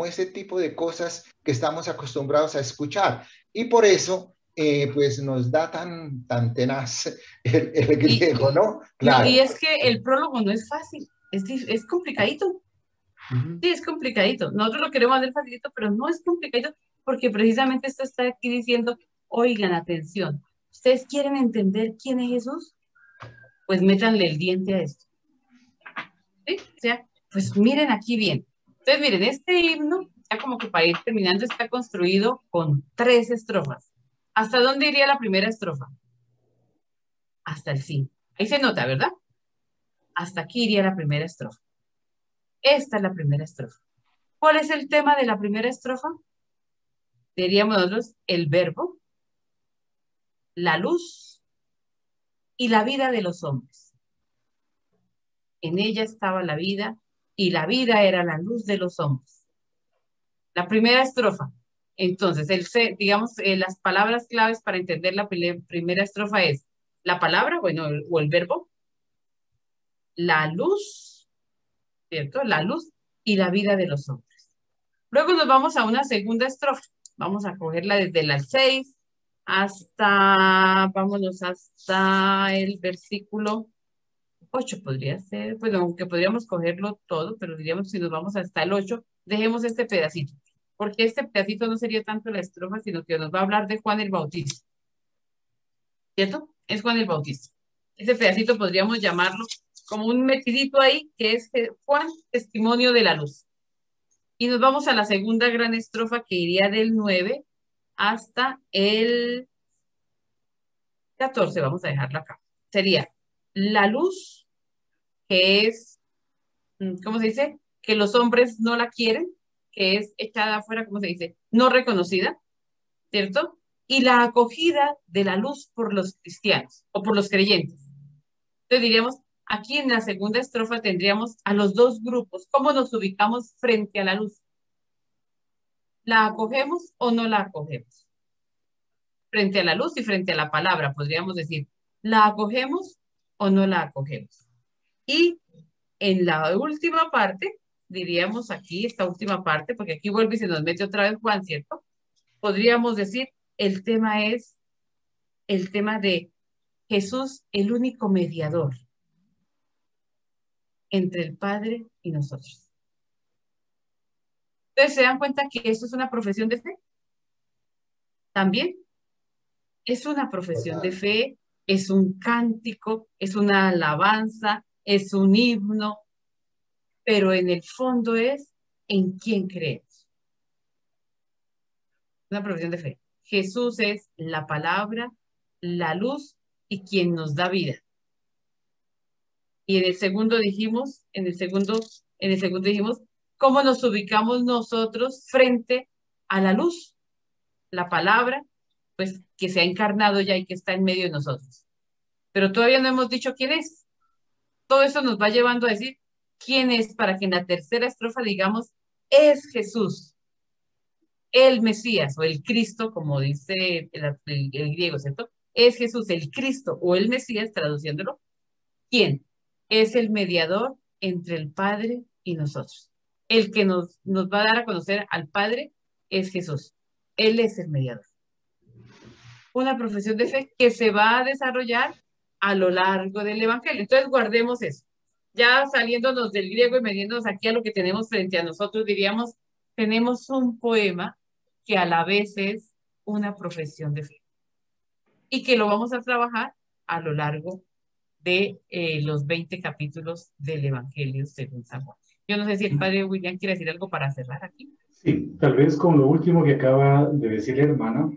ese tipo de cosas que estamos acostumbrados a escuchar. Y por eso, pues nos da tan tenaz el griego, ¿no? Claro. Y es que el prólogo no es fácil, es complicadito. Sí, es complicadito. Nosotros lo queremos hacer facilito, pero no es complicadito, porque precisamente esto está aquí diciendo: oigan, atención, ¿ustedes quieren entender quién es Jesús? Pues métanle el diente a esto. ¿Sí? O sea, pues miren aquí bien. Entonces, miren, este himno, ya como que para ir terminando, está construido con 3 estrofas. ¿Hasta dónde iría la primera estrofa? Hasta el fin. Ahí se nota, ¿verdad? Hasta aquí iría la primera estrofa. Esta es la primera estrofa. ¿Cuál es el tema de la primera estrofa? Diríamos nosotros: el verbo, la luz y la vida de los hombres. En ella estaba la vida, y la vida era la luz de los hombres. La primera estrofa. Entonces, digamos, las palabras claves para entender la primera estrofa es la palabra, bueno, o el verbo, la luz, ¿cierto? La luz y la vida de los hombres. Luego nos vamos a una segunda estrofa. Vamos a cogerla desde la 6 vámonos hasta el versículo 8 podría ser, bueno, aunque podríamos cogerlo todo, pero diríamos si nos vamos hasta el 8, dejemos este pedacito. porque este pedacito no sería tanto la estrofa, sino que nos va a hablar de Juan el Bautista. ¿Cierto? Es Juan el Bautista. Ese pedacito podríamos llamarlo como un metidito ahí, que es Juan, testimonio de la luz. Y nos vamos a la segunda gran estrofa, que iría del 9 hasta el 14, vamos a dejarla acá. Sería la luz, que es, ¿cómo se dice? Que los hombres no la quieren, que es echada afuera, ¿cómo se dice? No reconocida, ¿cierto? Y la acogida de la luz por los cristianos o por los creyentes. Entonces diríamos, aquí en la segunda estrofa tendríamos a los dos grupos. ¿Cómo nos ubicamos frente a la luz? ¿La acogemos o no la acogemos? Frente a la luz y frente a la palabra, podríamos decir, ¿la acogemos o no la acogemos? Y en la última parte, diríamos aquí, esta última parte, porque aquí vuelve y se nos mete otra vez Juan, ¿cierto? Podríamos decir, el tema es el tema de Jesús, el único mediador entre el Padre y nosotros. Entonces, ¿se dan cuenta que esto es una profesión de fe? También es una profesión de fe, es un cántico, es una alabanza, es un himno, pero en el fondo es en quién creemos. Una profesión de fe. Jesús es la palabra, la luz y quien nos da vida. Y en el segundo dijimos, dijimos, ¿cómo nos ubicamos nosotros frente a la luz? La palabra, pues, que se ha encarnado ya y que está en medio de nosotros. Pero todavía no hemos dicho quién es. Todo eso nos va llevando a decir quién es, para que en la tercera estrofa digamos, es Jesús, el Mesías o el Cristo, como dice el griego, ¿cierto? Es Jesús, el Cristo o el Mesías, traduciéndolo. ¿Quién? Es el mediador entre el Padre y nosotros. El que nos va a dar a conocer al Padre es Jesús. Él es el mediador. Una profesión de fe que se va a desarrollar a lo largo del Evangelio. Entonces guardemos eso. Ya saliéndonos del griego y metiéndonos aquí a lo que tenemos frente a nosotros, diríamos, tenemos un poema que a la vez es una profesión de fe. Y que lo vamos a trabajar a lo largo de los 20 capítulos del Evangelio según San Juan. Yo no sé si el padre William quiere decir algo para cerrar aquí. Sí, tal vez con lo último que acaba de decir la hermana.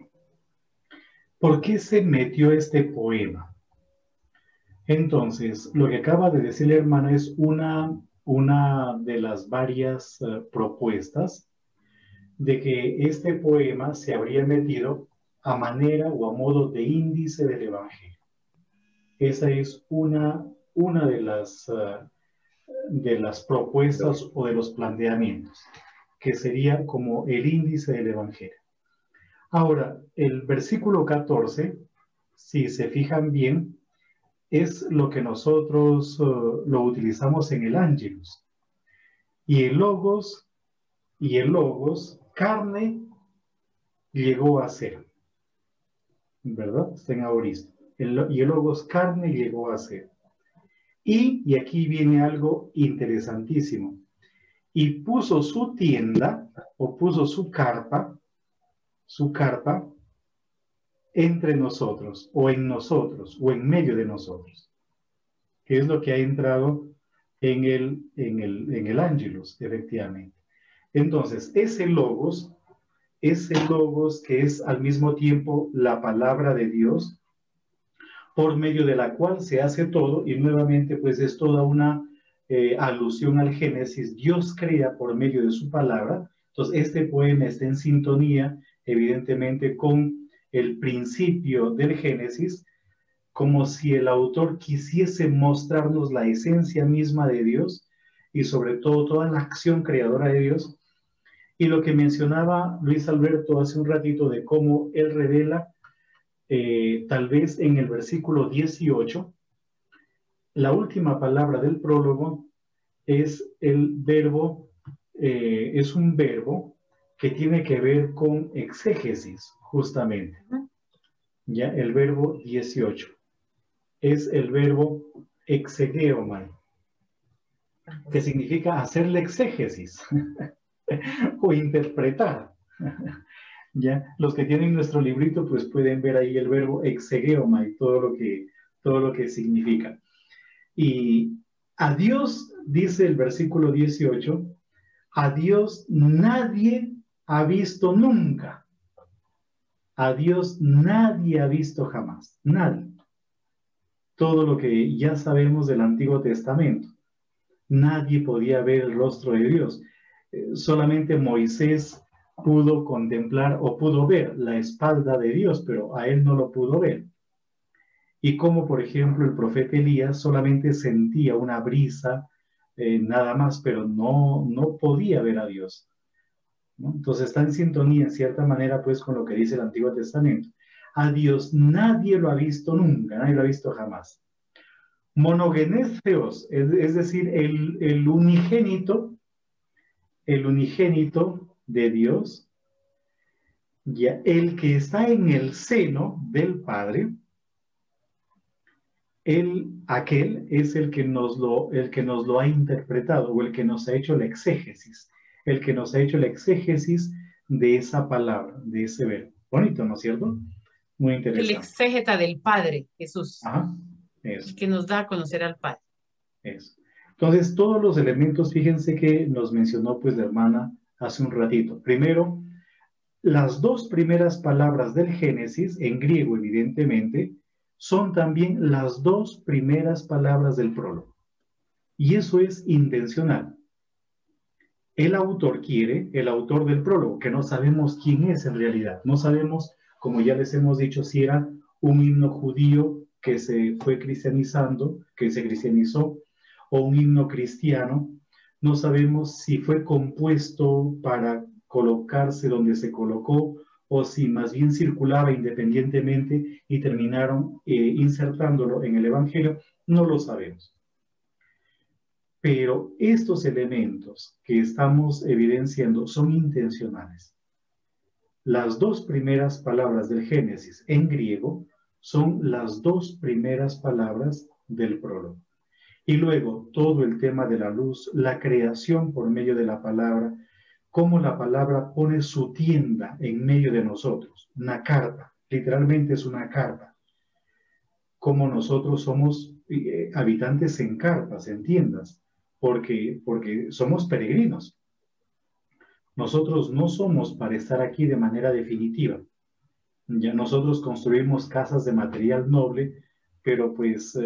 ¿Por qué se metió este poema? Entonces, lo que acaba de decir la hermana es una de las varias propuestas de que este poema se habría metido a manera o a modo de índice del Evangelio. Esa es una de las propuestas o de los planteamientos, que sería como el índice del Evangelio. Ahora, el versículo 14, si se fijan bien, es lo que nosotros lo utilizamos en el Ángelus. Y el Logos, carne llegó a ser. ¿Verdad? Está en aorista. Y el Logos, carne carne llegó a ser. Y aquí viene algo interesantísimo. Y puso su tienda, o puso su carpa entre nosotros, o en medio de nosotros. Que es lo que ha entrado en el Ángelus, efectivamente. Entonces, ese logos que es al mismo tiempo la palabra de Dios, por medio de la cual se hace todo, y nuevamente pues es toda una alusión al Génesis. Dios crea por medio de su palabra. Entonces este poema está en sintonía evidentemente con el principio del Génesis, como si el autor quisiese mostrarnos la esencia misma de Dios y sobre todo toda la acción creadora de Dios. Y lo que mencionaba Luis Alberto hace un ratito de cómo él revela, tal vez en el versículo 18, la última palabra del prólogo es el verbo, es un verbo que tiene que ver con exégesis, justamente. Ya, el verbo 18 es el verbo exegeomai, que significa hacer la exégesis o interpretar. Ya, los que tienen nuestro librito, pues pueden ver ahí el verbo exegeoma y todo lo que significa. Y a Dios, dice el versículo 18, a Dios nadie ha visto nunca. A Dios nadie ha visto jamás. Nadie. Todo lo que ya sabemos del Antiguo Testamento. Nadie podía ver el rostro de Dios. Solamente Moisés pudo contemplar o pudo ver la espalda de Dios, pero a él no lo pudo ver. Y como, por ejemplo, el profeta Elías solamente sentía una brisa, nada más, pero no podía ver a Dios, ¿no? Entonces está en sintonía, en cierta manera, pues, con lo que dice el Antiguo Testamento. A Dios nadie lo ha visto nunca, nadie lo ha visto jamás. Monogenes Theos, es decir, el unigénito de Dios, ya, el que está en el seno del Padre, aquel es el que nos lo ha interpretado, o el que nos ha hecho la exégesis, de esa palabra, de ese verbo. Bonito, ¿no es cierto? Muy interesante. El exégeta del Padre, Jesús. Ajá, eso. El que nos da a conocer al Padre. Eso. Entonces, todos los elementos, fíjense que nos mencionó pues la hermana hace un ratito. Primero, las dos primeras palabras del Génesis, en griego evidentemente, son también las dos primeras palabras del prólogo. Y eso es intencional. El autor del prólogo, que no sabemos quién es en realidad, no sabemos, como ya les hemos dicho, si era un himno judío que se fue cristianizando, que se cristianizó, o un himno cristiano. No sabemos si fue compuesto para colocarse donde se colocó, o si más bien circulaba independientemente y terminaron insertándolo en el Evangelio. No lo sabemos. Pero estos elementos que estamos evidenciando son intencionales. Las dos primeras palabras del Génesis en griego son las dos primeras palabras del prólogo. Y luego todo el tema de la luz, la creación por medio de la palabra, cómo la palabra pone su tienda en medio de nosotros, una carpa, literalmente es una carpa. Como nosotros somos habitantes en carpas, en tiendas, porque somos peregrinos. Nosotros no somos para estar aquí de manera definitiva. Ya nosotros construimos casas de material noble, pero pues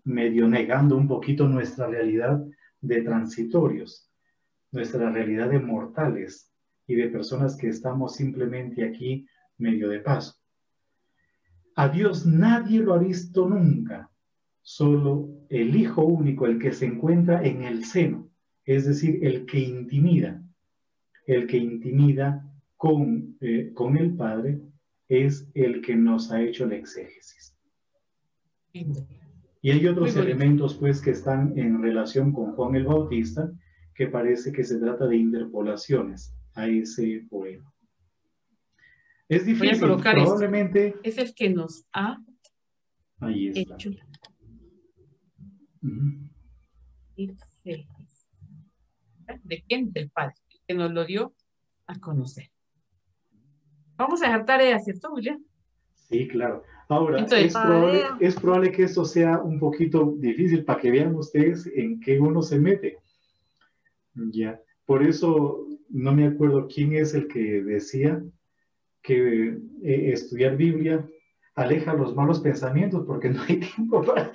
medio negando un poquito nuestra realidad de transitorios, nuestra realidad de mortales y de personas que estamos simplemente aquí medio de paso. A Dios nadie lo ha visto nunca, solo el Hijo único, el que se encuentra en el seno, es decir, el que intimida con el Padre, es el que nos ha hecho la exégesis. Y hay otros elementos pues que están en relación con Juan el Bautista, que parece que se trata de interpolaciones a ese poema. Es difícil, probablemente... Esto. Es el que nos ha hecho. ¿De quién? Del Padre, que nos lo dio a conocer. Vamos a dejar tareas, ¿cierto, Julia? Sí, claro. Ahora, entonces, es probable que esto sea un poquito difícil para que vean ustedes en qué uno se mete. Ya. Por eso no me acuerdo quién es el que decía que estudiar Biblia aleja los malos pensamientos, porque no hay tiempo para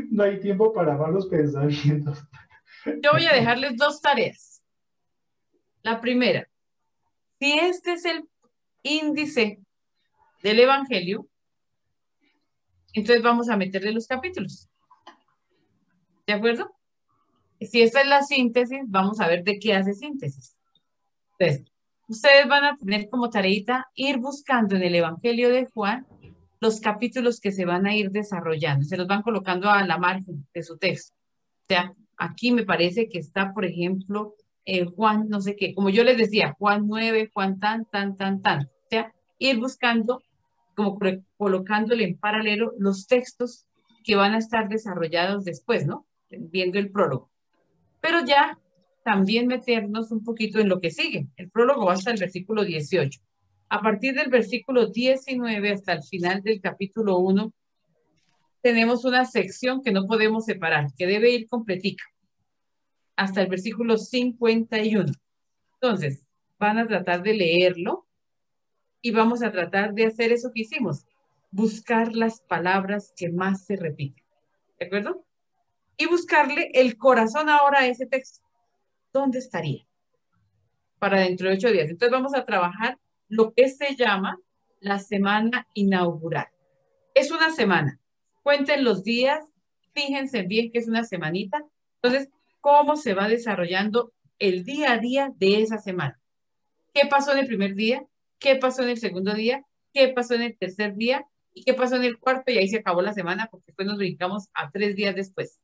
no hay tiempo para malos pensamientos. Yo voy a dejarles dos tareas. La primera, si este es el índice del Evangelio, entonces vamos a meterle los capítulos. ¿De acuerdo? Si esta es la síntesis, vamos a ver de qué hace síntesis. Entonces, ustedes van a tener como tareita ir buscando en el Evangelio de Juan los capítulos que se van a ir desarrollando. Se los van colocando a la margen de su texto. O sea, aquí me parece que está, por ejemplo, Juan no sé qué. Como yo les decía, Juan 9, Juan tan. O sea, ir buscando, como colocándole en paralelo los textos que van a estar desarrollados después, ¿no? Viendo el prólogo. Pero ya también meternos un poquito en lo que sigue. El prólogo va hasta el versículo 18. A partir del versículo 19 hasta el final del capítulo 1, tenemos una sección que no podemos separar, que debe ir completica, hasta el versículo 51. Entonces, van a tratar de leerlo y vamos a tratar de hacer eso que hicimos, buscar las palabras que más se repiten, ¿de acuerdo? Y buscarle el corazón ahora a ese texto. ¿Dónde estaría? Para dentro de 8 días. Entonces vamos a trabajar lo que se llama la semana inaugural. Es una semana. Cuenten los días, fíjense bien que es una semanita. Entonces, ¿cómo se va desarrollando el día a día de esa semana? ¿Qué pasó en el primer día? ¿Qué pasó en el segundo día? ¿Qué pasó en el tercer día? ¿Y qué pasó en el cuarto? Y ahí se acabó la semana porque después nos brincamos a 3 días después.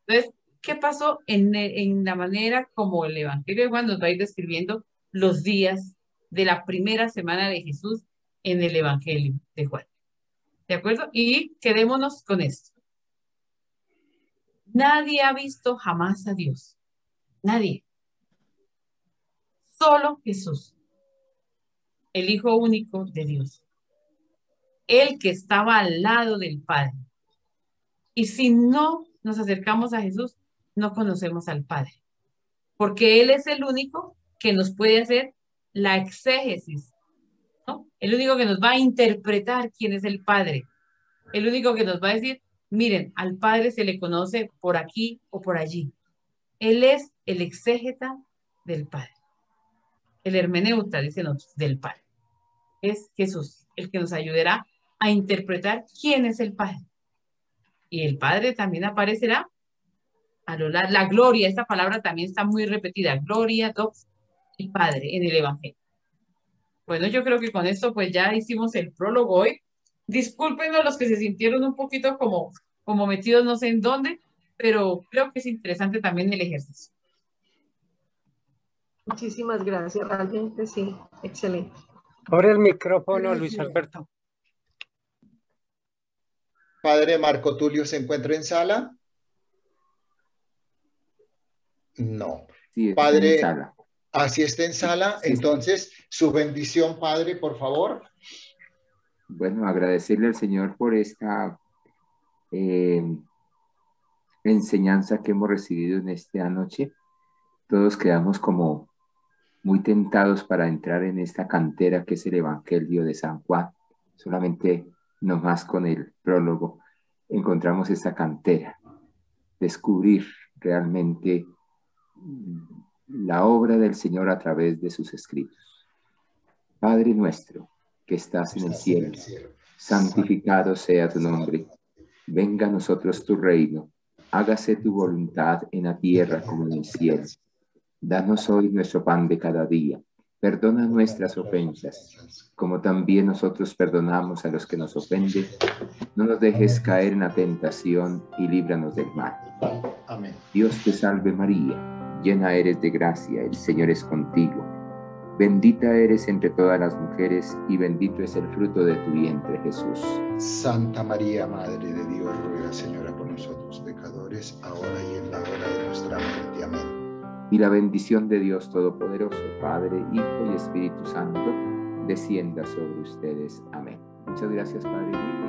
Entonces, ¿qué pasó en la manera como el Evangelio de Juan nos va a ir describiendo los días de la primera semana de Jesús en el Evangelio de Juan? ¿De acuerdo? Y quedémonos con esto. Nadie ha visto jamás a Dios. Nadie. Solo Jesús, el Hijo único de Dios. El que estaba al lado del Padre. Y si no nos acercamos a Jesús, no conocemos al Padre. Porque Él es el único que nos puede hacer la exégesis, ¿no? El único que nos va a interpretar quién es el Padre. El único que nos va a decir, miren, al Padre se le conoce por aquí o por allí. Él es el exégeta del Padre. El hermeneuta, dicen otros, del Padre. Es Jesús, el que nos ayudará a interpretar quién es el Padre. Y el Padre también aparecerá a lo largo. La gloria, esta palabra también está muy repetida. Gloria, dox y Padre en el Evangelio. Bueno, yo creo que con esto pues ya hicimos el prólogo hoy. Discúlpenos los que se sintieron un poquito como metidos no sé en dónde, pero creo que es interesante también el ejercicio. Muchísimas gracias, realmente sí, excelente. Abre el micrófono, Luis Alberto. Padre Marco Tulio, ¿se encuentra en sala? No. Sí, Padre, en sala. Así está en sala. Sí. Entonces, su bendición, Padre, por favor. Bueno, agradecerle al Señor por esta enseñanza que hemos recibido en esta noche. Todos quedamos como muy tentados para entrar en esta cantera que es el Evangelio de San Juan. Solamente nomás con el prólogo encontramos esta cantera. Descubrir realmente la obra del Señor a través de sus escritos. Padre nuestro, que estás en el cielo, santificado sea tu nombre. Venga a nosotros tu reino. Hágase tu voluntad en la tierra como en el cielo. Danos hoy nuestro pan de cada día. Perdona nuestras ofensas, como también nosotros perdonamos a los que nos ofenden. No nos dejes caer en la tentación y líbranos del mal. Amén. Dios te salve María, llena eres de gracia, el Señor es contigo. Bendita eres entre todas las mujeres y bendito es el fruto de tu vientre, Jesús. Santa María, Madre de Dios, ruega, Señora, por nosotros pecadores, ahora y en la hora de nuestra muerte. Amén. Y la bendición de Dios Todopoderoso, Padre, Hijo y Espíritu Santo, descienda sobre ustedes. Amén. Muchas gracias, Padre.